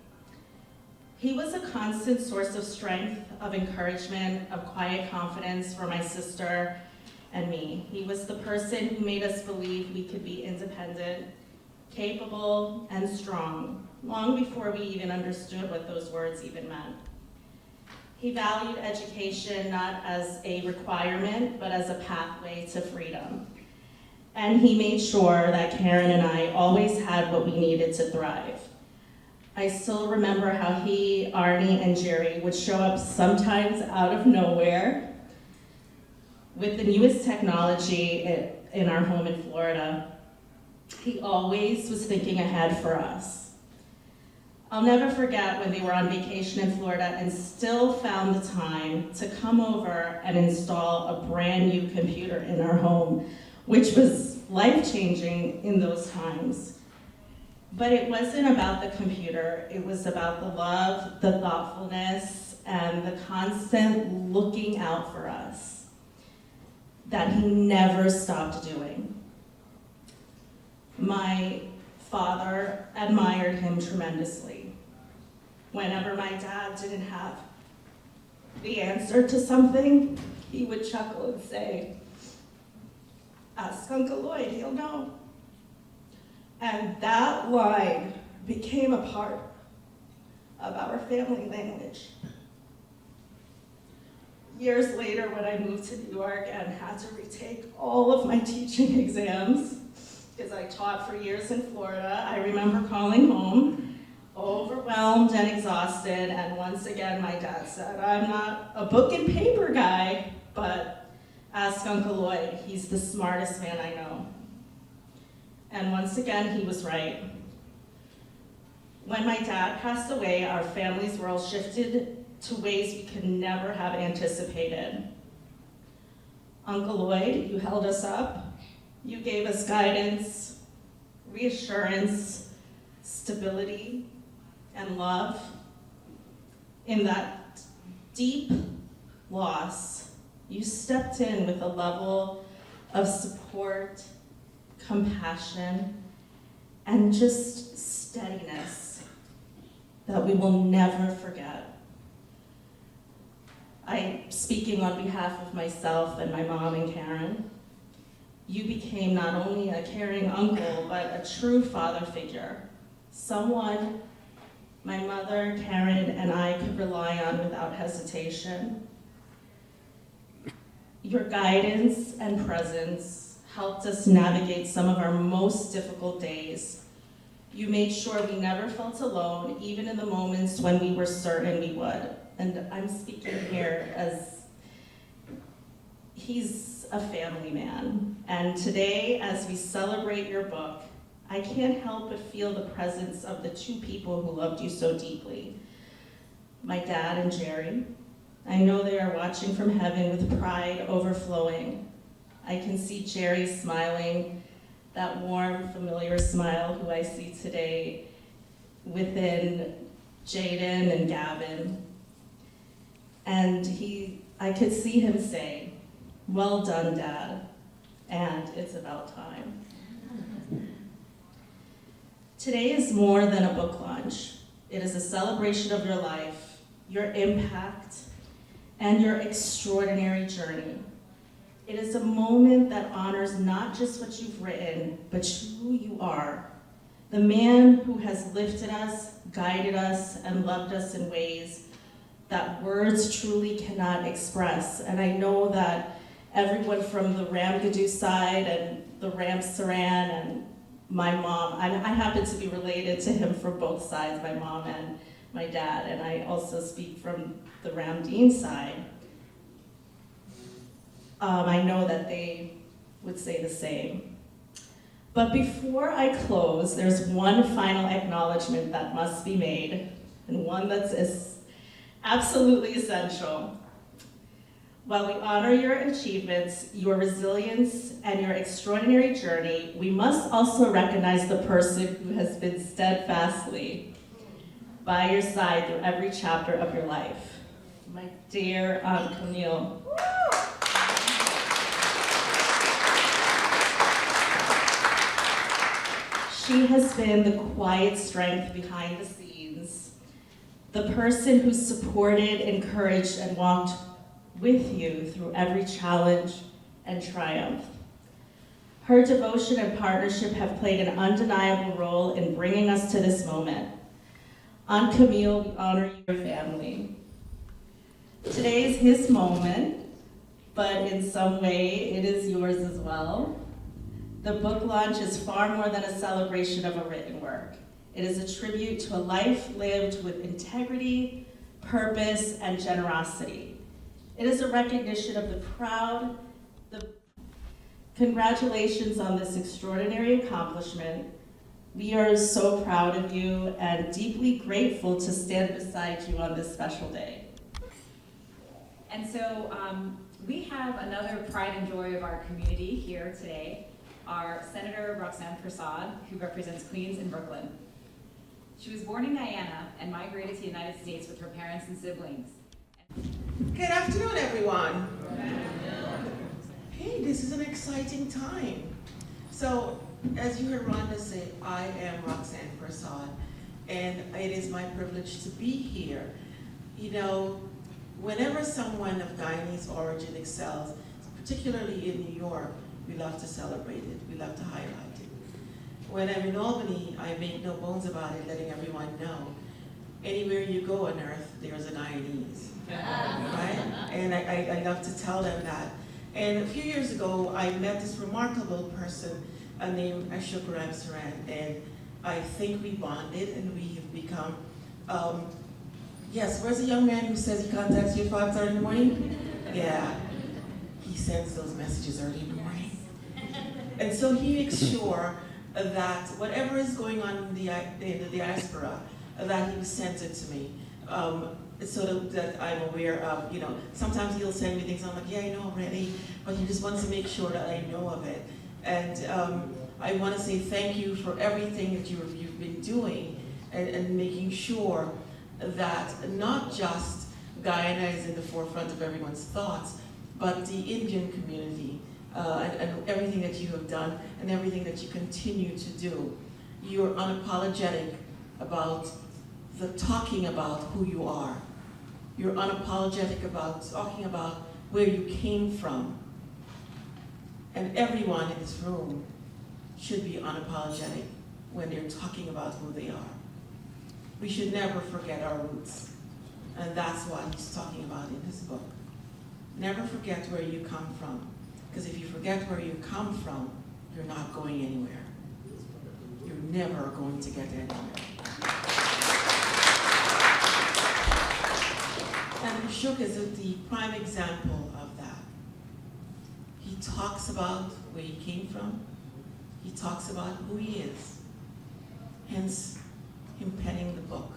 He was a constant source of strength, of encouragement, of quiet confidence for my sister and me. He was the person who made us believe we could be independent, capable, and strong, long before we even understood what those words even meant. He valued education not as a requirement, but as a pathway to freedom. And he made sure that Karen and I always had what we needed to thrive. I still remember how he, Arnie, and Jerry would show up sometimes out of nowhere with the newest technology in our home in Florida. He always was thinking ahead for us. I'll never forget when they were on vacation in Florida and still found the time to come over and install a brand new computer in our home, which was life-changing in those times. But it wasn't about the computer, it was about the love, the thoughtfulness, and the constant looking out for us that he never stopped doing. My father admired him tremendously. Whenever my dad didn't have the answer to something, he would chuckle and say, "Ask Uncle Lloyd, he'll know." And that line became a part of our family language. Years later, when I moved to New York and had to retake all of my teaching exams, because I taught for years in Florida, I remember calling home, overwhelmed and exhausted, and once again my dad said, "I'm not a book and paper guy, but ask Uncle Lloyd, he's the smartest man I know." And once again, he was right. When my dad passed away, our family's world shifted to ways we could never have anticipated. Uncle Lloyd, you held us up. You gave us guidance, reassurance, stability, and love. In that deep loss, you stepped in with a level of support, compassion, and just steadiness that we will never forget. I'm speaking on behalf of myself and my mom and Karen. You became not only a caring uncle, but a true father figure, someone my mother, Karen, and I could rely on without hesitation. Your guidance and presence helped us navigate some of our most difficult days. You made sure we never felt alone, even in the moments when we were certain we would. And I'm speaking here as he's a family man. And today, as we celebrate your book, I can't help but feel the presence of the two people who loved you so deeply. My dad and Jerry. I know they are watching from heaven with pride overflowing. I can see Jerry smiling, that warm, familiar smile who I see today within Jaden and Gavin. And I could see him say, "Well done, Dad," and it's about time. Today is more than a book launch. It is a celebration of your life, your impact, and your extraordinary journey. It is a moment that honors not just what you've written, but who you are. The man who has lifted us, guided us, and loved us in ways that words truly cannot express. And I know that everyone from the Ramgadoo side and the Ramsaran and my mom, I happen to be related to him from both sides, my mom and my dad, and I also speak from the Ramdeen side. I know that they would say the same. But before I close, there's one final acknowledgement that must be made, and one that's absolutely essential. While we honor your achievements, your resilience, and your extraordinary journey, we must also recognize the person who has been steadfastly by your side through every chapter of your life. My dear Aunt Camille. She has been the quiet strength behind the scenes, the person who supported, encouraged, and walked with you through every challenge and triumph. Her devotion and partnership have played an undeniable role in bringing us to this moment. Aunt Camille, we honor your family. Today is his moment, but in some way it is yours as well. The book launch is far more than a celebration of a written work. It is a tribute to a life lived with integrity, purpose, and generosity. It is a recognition of congratulations on this extraordinary accomplishment. We are so proud of you and deeply grateful to stand beside you on this special day. And so we have another pride and joy of our community here today, our Senator Roxanne Persaud, who represents Queens and Brooklyn. She was born in Guyana and migrated to the United States with her parents and siblings. Good afternoon, everyone. Hey, this is an exciting time. So, as you heard Rhonda say, I am Roxanne Persaud, and it is my privilege to be here. You know, whenever someone of Guyanese origin excels, particularly in New York, we love to celebrate it, we love to highlight it. When I'm in Albany, I make no bones about it, letting everyone know, anywhere you go on earth, there's an Guyanese, right? And I love to tell them that. And a few years ago, I met this remarkable person named Ashook Ramsaran, and I think we bonded and we have become, yes, where's the young man who says he contacts you at 5:30 in the morning? Yeah, he sends those messages early in the morning. And so he makes sure that whatever is going on in the diaspora, that he sends it to me. So that I'm aware of, you know, sometimes he'll send me things, I'm like, yeah, I know already, but he just wants to make sure that I know of it. And I want to say thank you for everything that you've been doing and making sure that not just Guyana is in the forefront of everyone's thoughts, but the Indian community and everything that you have done and everything that you continue to do. You're unapologetic about talking about who you are. You're unapologetic about talking about where you came from. And everyone in this room should be unapologetic when they're talking about who they are. We should never forget our roots. And that's what he's talking about in his book. Never forget where you come from. Because if you forget where you come from, you're not going anywhere. You're never going to get anywhere. And Ashook is the prime example of that. He talks about where he came from. He talks about who he is. Hence, him penning the book,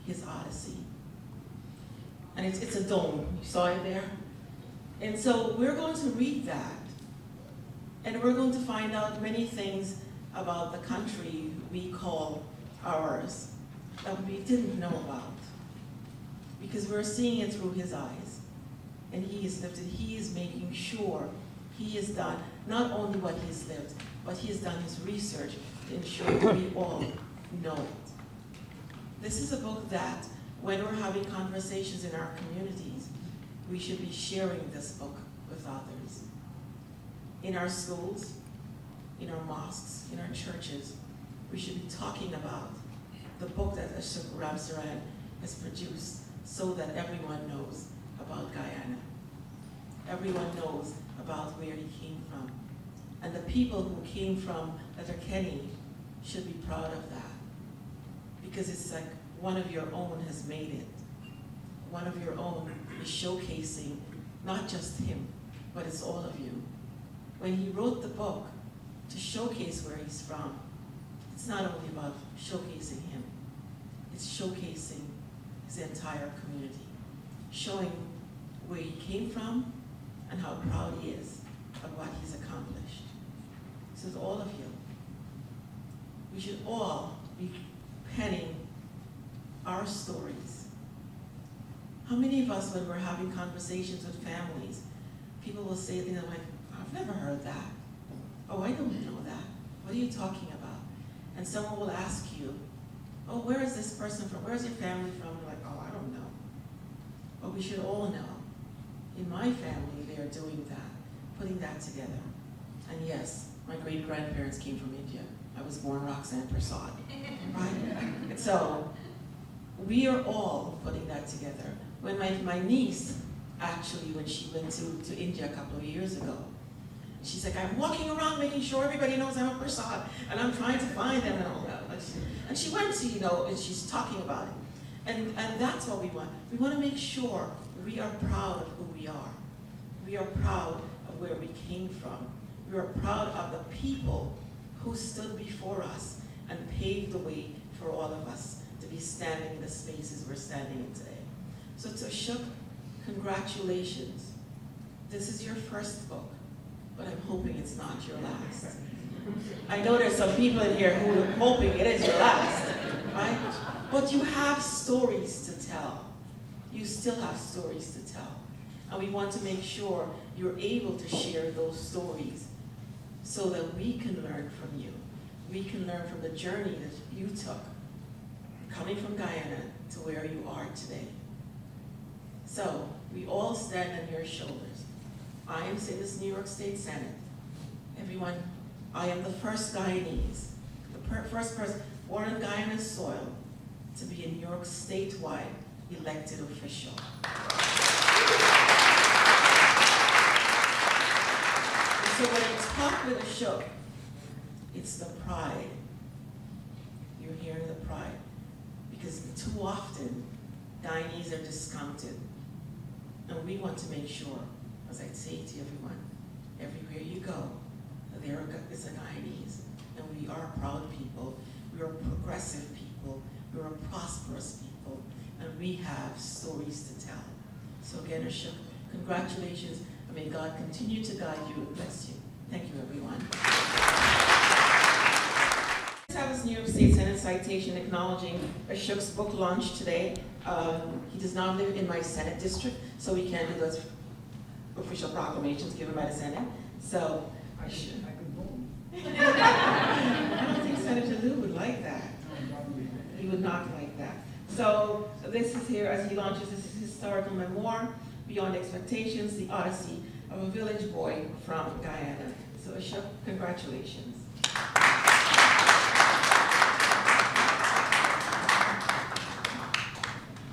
his Odyssey. And it's a dome. You saw it there? And so we're going to read that. And we're going to find out many things about the country we call ours that we didn't know about. Because we're seeing it through his eyes. And he is lived it. He is making sure he has done not only what he has lived, but he has done his research to ensure that we all know it. This is a book that, when we're having conversations in our communities, we should be sharing this book with others. In our schools, in our mosques, in our churches, we should be talking about the book that Ashook Ramsaran has produced, so that everyone knows about Guyana. Everyone knows about where he came from. And the people who came from Letterkenny should be proud of that. Because it's like one of your own has made it. One of your own is showcasing not just him, but it's all of you. When he wrote the book to showcase where he's from, it's not only about showcasing him, it's showcasing his entire community, showing where he came from and how proud he is of what he's accomplished. So to all of you, we should all be penning our stories. How many of us, when we're having conversations with families, people will say things like, I've never heard that. Oh, I don't know that. What are you talking about? And someone will ask you, oh, where is this person from? Where's your family from? You're like, oh, I don't know. But we should all know. In my family, they are doing that, putting that together. And yes, my great-grandparents came from India. I was born Roxanne Persaud, right? And so we are all putting that together. When my niece, actually, when she went to India a couple of years ago, she's like, I'm walking around making sure everybody knows I'm a Persaud, and I'm trying to find them and all that. And she went to, you know, and she's talking about it. And that's what we want. We want to make sure we are proud of who we are. We are proud of where we came from. We are proud of the people who stood before us and paved the way for all of us to be standing in the spaces we're standing in today. So to Ashook, congratulations. This is your first book, but I'm hoping it's not your last. I know there's some people in here who are hoping it is your last, right? But you have stories to tell. You still have stories to tell. And we want to make sure you're able to share those stories so that we can learn from you. We can learn from the journey that you took, coming from Guyana to where you are today. So, we all stand on your shoulders. I am in this New York State Senate. Everyone, I am the first Guyanese, the first person born on Guyana's soil to be a New York statewide elected official. And so when I talk with Ashook, it's the pride. You're hearing the pride. Because too often, Guyanese are discounted. And we want to make sure, as I say to everyone, everywhere you go, there is a Guyanese. And we are proud people, we are progressive people, we are prosperous people, and we have stories to tell. So again, Ashook, congratulations, and may God continue to guide you and bless you. Thank you, everyone. Let's have this New York State Senate citation acknowledging Ashook's book launch today. He does not live in my Senate district, so we can't do those official proclamations given by the Senate. So, I don't think Senator Liu would like that. He would not like that. So this is here as he launches his historical memoir, Beyond Expectations, the Odyssey of a Village Boy from Guyana. So Ashook, congratulations.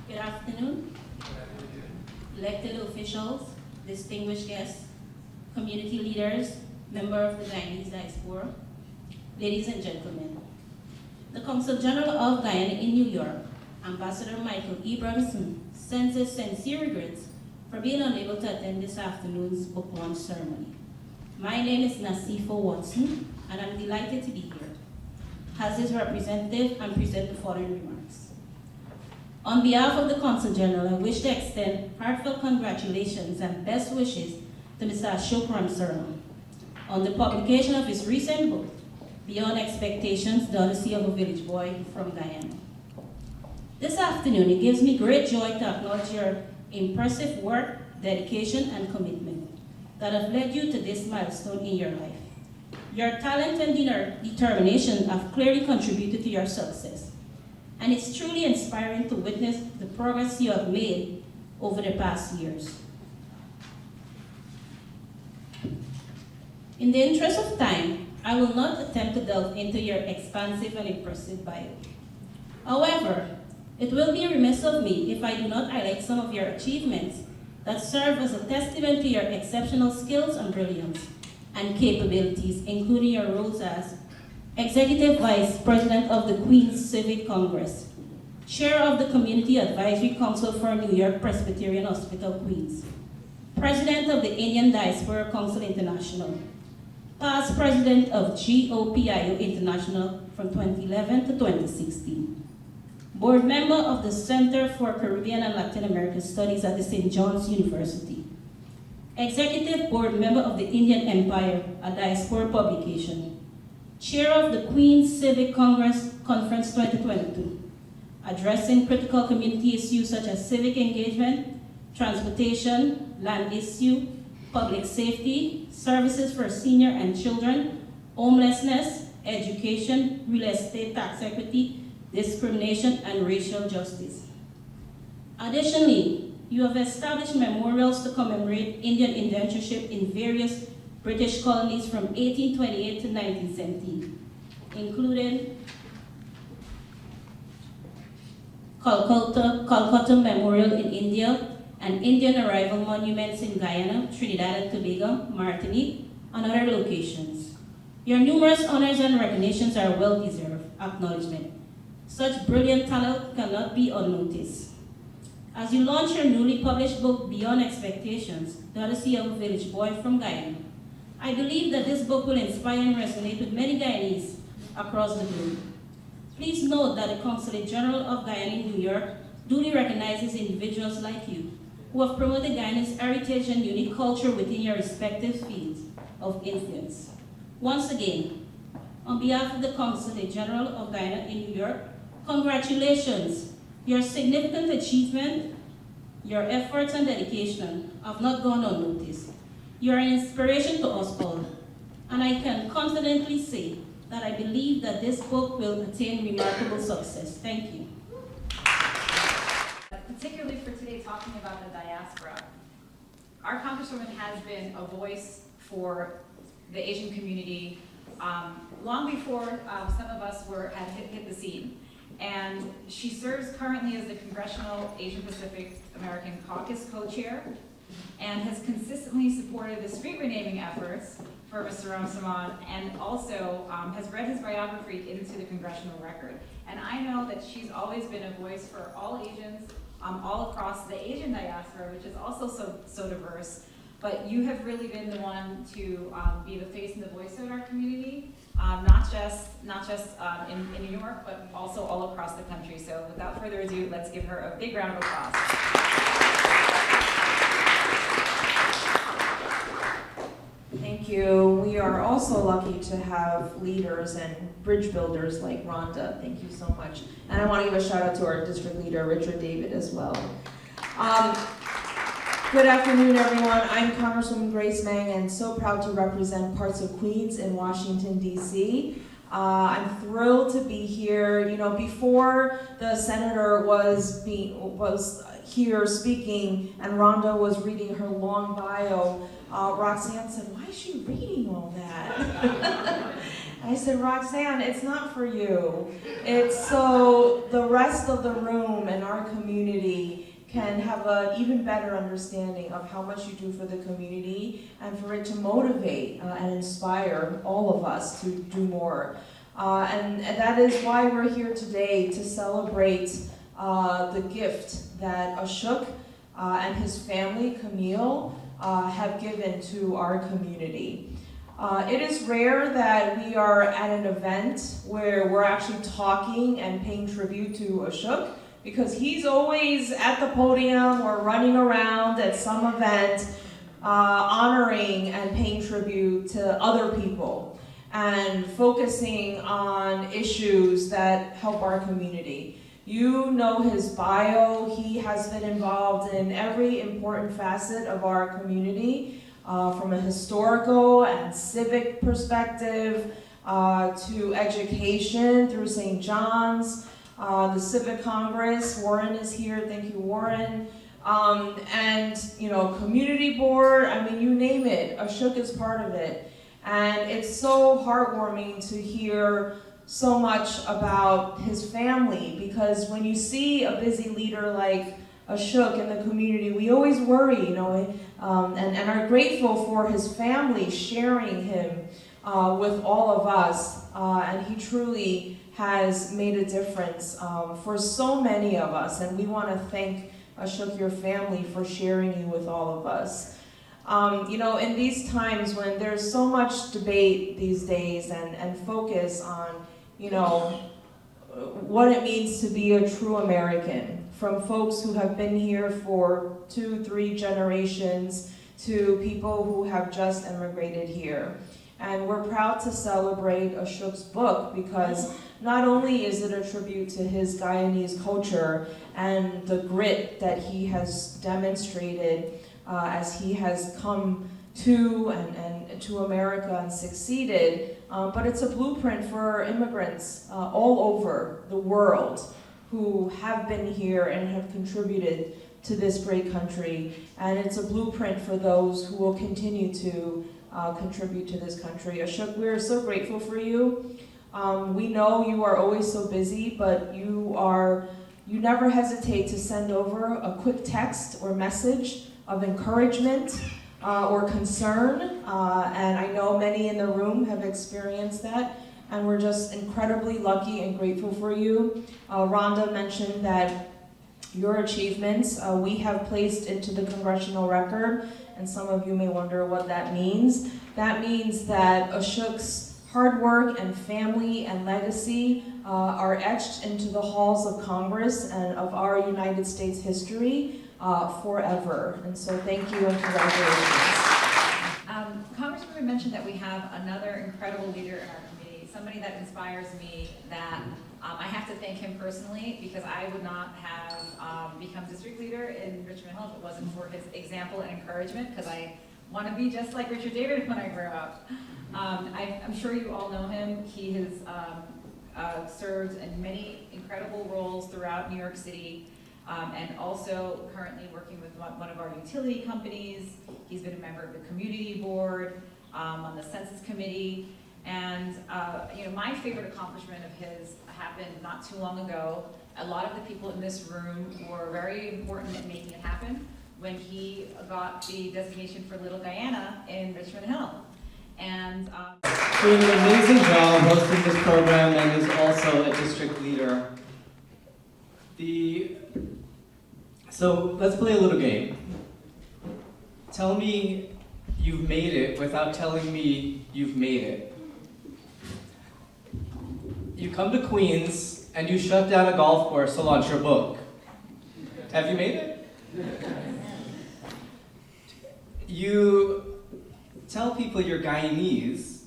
Good afternoon. Elected officials, distinguished guests, community leaders, member of the Guyanese diaspora, ladies and gentlemen. The Consul General of Guyana in New York, Ambassador Michael E. Brunson, sends his sincere regrets for being unable to attend this afternoon's book launch ceremony. My name is Nasifa Watson, and I'm delighted to be here as his representative and present the following remarks. On behalf of the Consul General, I wish to extend heartfelt congratulations and best wishes to Mr. Ashook Ramsaran on the publication of his recent book, Beyond Expectations, the Odyssey of a Village Boy from Guyana. This afternoon, it gives me great joy to acknowledge your impressive work, dedication, and commitment that have led you to this milestone in your life. Your talent and determination have clearly contributed to your success, and it's truly inspiring to witness the progress you have made over the past years. In the interest of time, I will not attempt to delve into your expansive and impressive bio. However, it will be remiss of me if I do not highlight some of your achievements that serve as a testament to your exceptional skills and brilliance and capabilities, including your roles as Executive Vice President of the Queen's Civic Congress, Chair of the Community Advisory Council for New York Presbyterian Hospital, Queens, President of the Indian Diaspora Council International, past President of GOPIO International from 2011 to 2016, Board Member of the Center for Caribbean and Latin American Studies at the St. John's University, Executive Board Member of the Indian Empire, a diaspora publication, Chair of the Queen's Civic Congress Conference 2022, addressing critical community issues such as civic engagement, transportation, land issue, public safety, services for senior and children, homelessness, education, real estate tax equity, discrimination, and racial justice. Additionally, you have established memorials to commemorate Indian indentureship in various British colonies from 1828 to 1917, including Calcutta Memorial in India, and Indian arrival monuments in Guyana, Trinidad and Tobago, Martinique, and other locations. Your numerous honors and recognitions are well-deserved acknowledgement. Such brilliant talent cannot be unnoticed. As you launch your newly published book, Beyond Expectations, the Odyssey of a Village Boy from Guyana, I believe that this book will inspire and resonate with many Guyanese across the globe. Please note that the Consulate General of Guyana in New York duly recognizes individuals like you who have promoted Guyana's heritage and unique culture within your respective fields of influence. Once again, on behalf of the Consulate General of Guyana in New York, congratulations. Your significant achievement, your efforts and dedication have not gone unnoticed. You are an inspiration to us all, and I can confidently say that I believe that this book will attain remarkable success. Thank you. Particularly for today, talking about the diaspora. Our Congresswoman has been a voice for the Asian community long before some of us had hit the scene. And she serves currently as the Congressional Asian Pacific American Caucus co-chair and has consistently supported the street renaming efforts for Mr. Ramsaran, and also has read his biography into the Congressional Record. And I know that she's always been a voice for all Asians, all across the Asian diaspora, which is also so diverse. But you have really been the one to be the face and the voice of our community, not just in New York, but also all across the country. So without further ado, let's give her a big round of applause. Thank you. We are also lucky to have leaders and bridge builders like Rhonda. Thank you so much. And I want to give a shout out to our district leader, Richard David, as well. Good afternoon, everyone. I'm Congresswoman Grace Meng, and so proud to represent parts of Queens in Washington, D.C. I'm thrilled to be here. You know, before the senator was here speaking and Rhonda was reading her long bio, Roxanne said, "Why is she reading all that?" I said, "Roxanne, it's not for you. It's so the rest of the room and our community can have an even better understanding of how much you do for the community and for it to motivate and inspire all of us to do more." And that is why we're here today, to celebrate the gift that Ashook and his family, Camille, have given to our community. It is rare that we are at an event where we're actually talking and paying tribute to Ashook, because he's always at the podium or running around at some event honoring and paying tribute to other people and focusing on issues that help our community. You know his bio. He has been involved in every important facet of our community, from a historical and civic perspective to education through St. John's, the Civic Congress. Warren is here. Thank you, Warren. And, you know, community board. I mean, you name it. Ashook is part of it. And it's so heartwarming to hear so much about his family, because when you see a busy leader like Ashook in the community, we always worry, you know, and are grateful for his family sharing him with all of us. And he truly has made a difference for so many of us, and we want to thank Ashook, your family, for sharing you with all of us. You know, in these times when there's so much debate these days and focus on, you know, what it means to be a true American, from folks who have been here for 2-3 generations to people who have just immigrated here. And we're proud to celebrate Ashook's book, because not only is it a tribute to his Guyanese culture and the grit that he has demonstrated as he has come to and to America and succeeded, but it's a blueprint for immigrants all over the world who have been here and have contributed to this great country. And it's a blueprint for those who will continue to contribute to this country. Ashook, we're so grateful for you. We know you are always so busy, but you never hesitate to send over a quick text or message of encouragement or concern, and I know many in the room have experienced that, and we're just incredibly lucky and grateful for you. Rhonda mentioned that your achievements we have placed into the Congressional Record, and some of you may wonder what that means. That means that Ashook's hard work and family and legacy are etched into the halls of Congress and of our United States history forever. And so thank you and congratulations. Congresswoman mentioned that we have another incredible leader in our committee, somebody that inspires me, that I have to thank him personally, because I would not have become district leader in Richmond Hill if it wasn't for his example and encouragement, because I want to be just like Richard David when I grow up. I'm sure you all know him. He has served in many incredible roles throughout New York City, and also currently working with one of our utility companies. He's been a member of the community board, on the census committee, and my favorite accomplishment of his happened not too long ago. A lot of the people in this room were very important in making it happen when he got the designation for Little Guyana in Richmond Hill. And doing an amazing job hosting this program, and is also a district leader. So let's play a little game. Tell me you've made it without telling me you've made it. You come to Queens and you shut down a golf course to launch your book. Have you made it? You tell people you're Guyanese,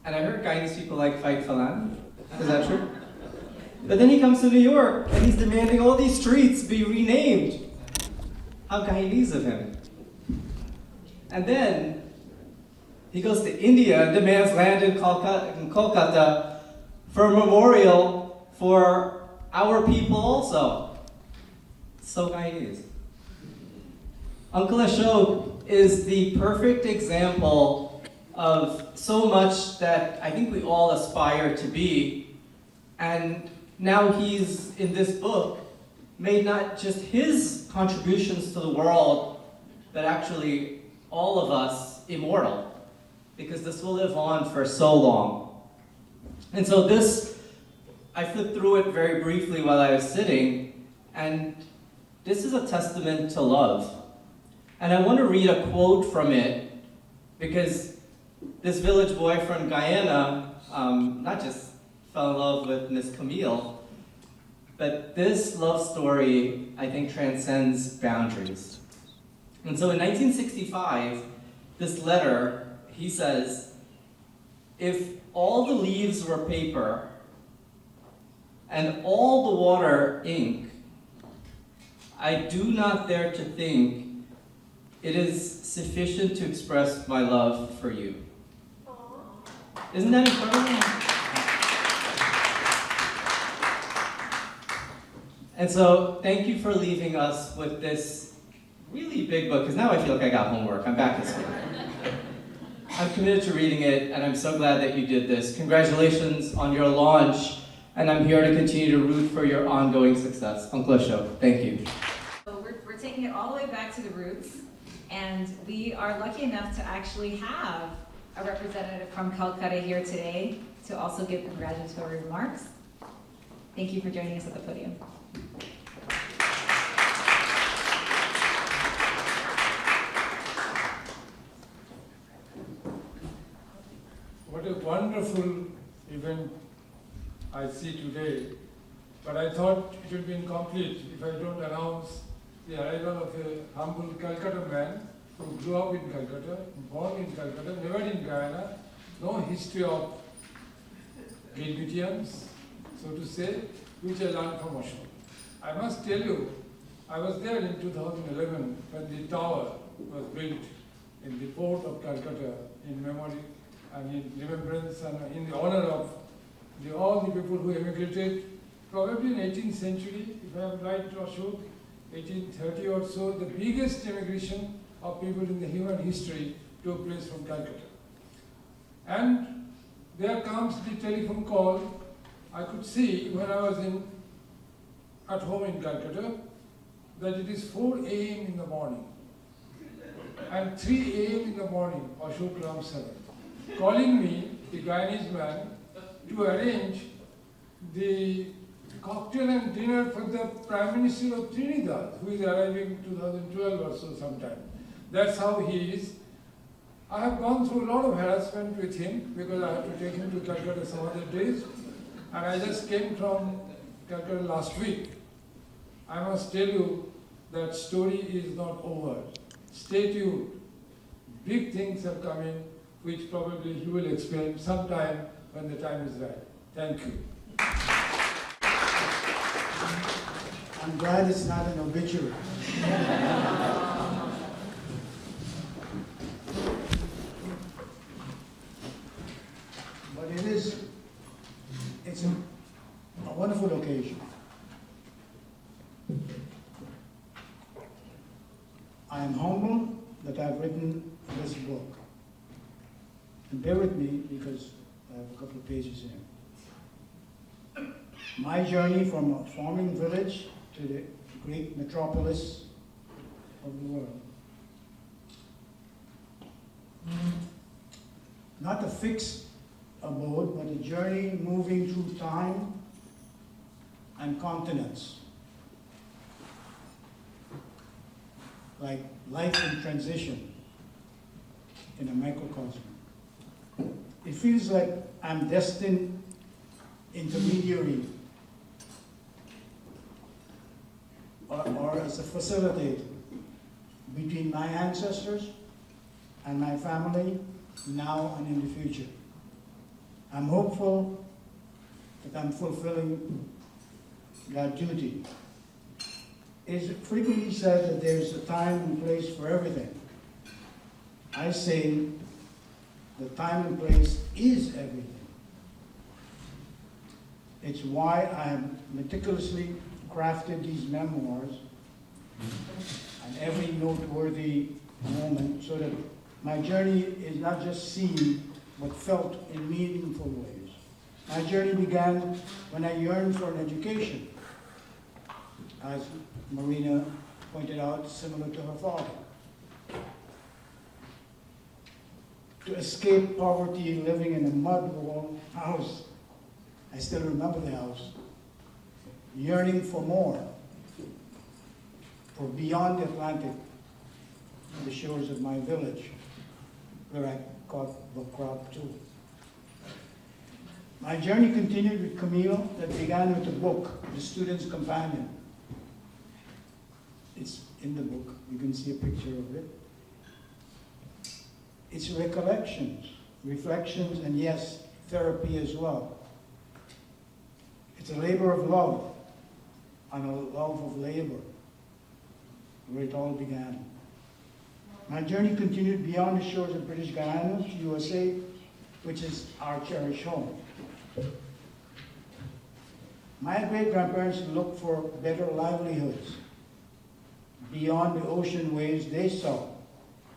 and I heard Guyanese people like fight falan. Is that true? But then he comes to New York and he's demanding all these streets be renamed. How Guyanese of him. And then he goes to India and demands land in Kolkata for a memorial for our people also. So Guyanese. Uncle Ashook is the perfect example of so much that I think we all aspire to be. And now he's, in this book, made not just his contributions to the world, but actually all of us immortal, because this will live on for so long. And so this, I flipped through it very briefly while I was sitting, and this is a testament to love. And I want to read a quote from it, because this village boy from Guyana not just fell in love with Miss Camille, but this love story, I think, transcends boundaries. And so in 1965, this letter, he says, if all the leaves were paper and all the water ink, I do not dare to think it is sufficient to express my love for you. Isn't that incredible? And so, thank you for leaving us with this really big book, because now I feel like I got homework. I'm back at school. I'm committed to reading it, and I'm so glad that you did this. Congratulations on your launch, and I'm here to continue to root for your ongoing success. Uncle Ashook, thank you. So we're taking it all the way back to the roots, and we are lucky enough to actually have a representative from Calcutta here today to also give congratulatory remarks. Thank you for joining us at the podium. What a wonderful event I see today, but I thought it would be incomplete if I don't announce the arrival of a humble Calcutta man who grew up in Calcutta, born in Calcutta, never in Guyana, no history of Great Britains, so to say, which I learned from Ashook. I must tell you, I was there in 2011 when the tower was built in the port of Calcutta in memory and in remembrance and in the honor of all the people who emigrated, probably in 18th century, if I am right, Ashook, 1830 or so, the biggest emigration of people in the human history took place from Calcutta. And there comes the telephone call. I could see when I was at home in Calcutta that it is 4 a.m. in the morning and 3 a.m. in the morning, Ashook Ramsaran calling me, the Guyanese man, to arrange the cocktail and dinner for the Prime Minister of Trinidad, who is arriving 2012 or so sometime. That's how he is. I have gone through a lot of harassment with him because I have to take him to Calcutta some other days. And I just came from Calcutta last week. I must tell you that story is not over. Stay tuned. Big things are coming, which probably he will explain sometime when the time is right. Thank you. I'm glad it's not an obituary. But it's a wonderful occasion. I am humbled that I've written this book. And bear with me because I have a couple of pages here. My journey from a farming village to the great metropolis of the world. Not a fixed abode, but a journey moving through time and continents. Like life in transition in a microcosm. It feels like I'm destined intermediary or as a facilitator between my ancestors and my family now and in the future. I'm hopeful that I'm fulfilling that duty. It is frequently said that there's a time and place for everything. I say the time and place is everything. It's why I have meticulously crafted these memoirs and every noteworthy moment so that my journey is not just seen but felt in meaningful ways. My journey began when I yearned for an education, as Marina pointed out, similar to her father. To escape poverty living in a mud-walled house. I still remember the house. Yearning for more, for beyond the Atlantic, the shores of my village, where I caught the crop too. My journey continued with Camille that began with a book, The Student's Companion. It's in the book, you can see a picture of it. It's recollections, reflections, and yes, therapy as well. It's a labor of love and a love of labor, where it all began. My journey continued beyond the shores of British Guyana, USA, which is our cherished home. My great-grandparents looked for better livelihoods beyond the ocean waves they saw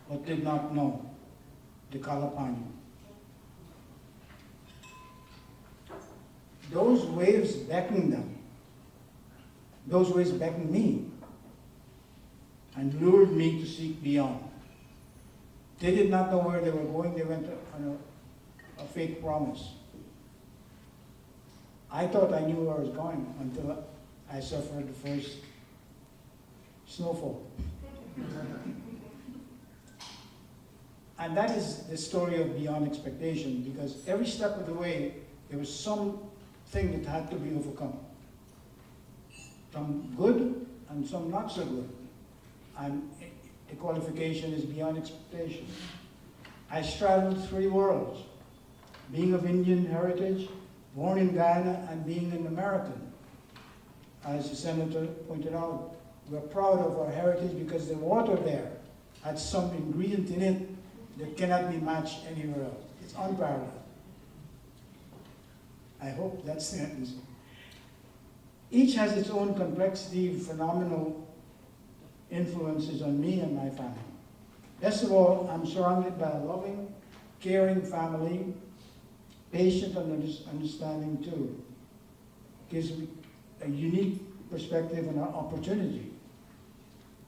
but did not know, the Kalapani. Those waves beckoned them. Those waves beckoned me and lured me to seek beyond. They did not know where they were going. They went on a fake promise. I thought I knew where I was going until I suffered the first snowfall. And that is the story of beyond expectation, because every step of the way, there was something that had to be overcome. Some good and some not so good. And the qualification is beyond expectation. I straddled three worlds, being of Indian heritage, born in Guyana, and being an American. As the senator pointed out, we're proud of our heritage because the water there had some ingredient in it that cannot be matched anywhere else. It's unparalleled. I hope that's the answer. Each has its own complexity, phenomenal influences on me and my family. Best of all, I'm surrounded by a loving, caring family, patient and understanding too. Gives me a unique perspective and an opportunity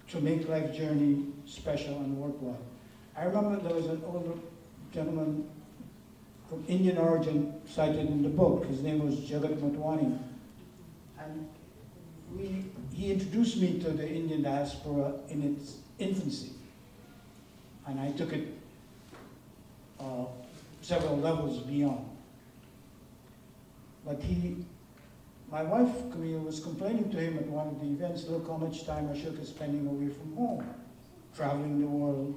to make life journey special and worthwhile. I remember there was an older gentleman from Indian origin cited in the book. His name was Jagat Motwani. I And he introduced me to the Indian diaspora in its infancy. And I took it several levels beyond. But my wife, Camille, was complaining to him at one of the events, look how much time Ashook is spending away from home, traveling the world,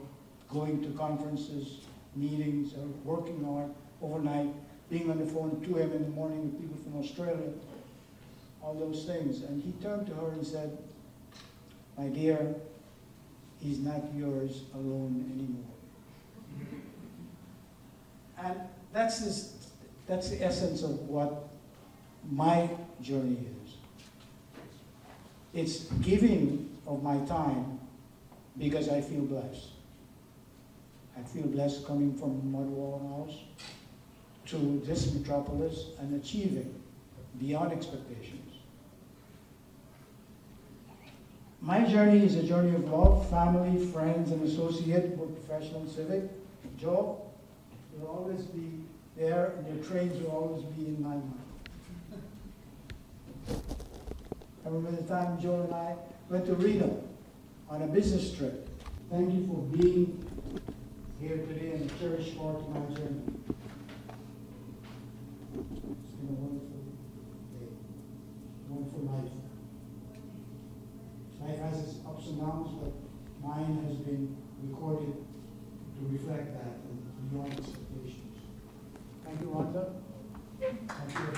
going to conferences, meetings, or working hard overnight, being on the phone to him in the morning with people from Australia, all those things. And he turned to her and said, my dear, he's not yours alone anymore. And that's the essence of what my journey is. It's giving of my time because I feel blessed. I feel blessed coming from Mudwall House to this metropolis and achieving beyond expectations. My journey is a journey of love, family, friends, and associates, both professional and civic. Joe will always be there, and your trains will always be in my mind. I remember the time Joe and I went to Reno on a business trip. Thank you for being here today and a cherished part of my journey. It's been a wonderful day, wonderful life. Life has its ups and downs, but mine has been recorded to reflect that and beyond expectations. Thank you, Rhonda. Thank you.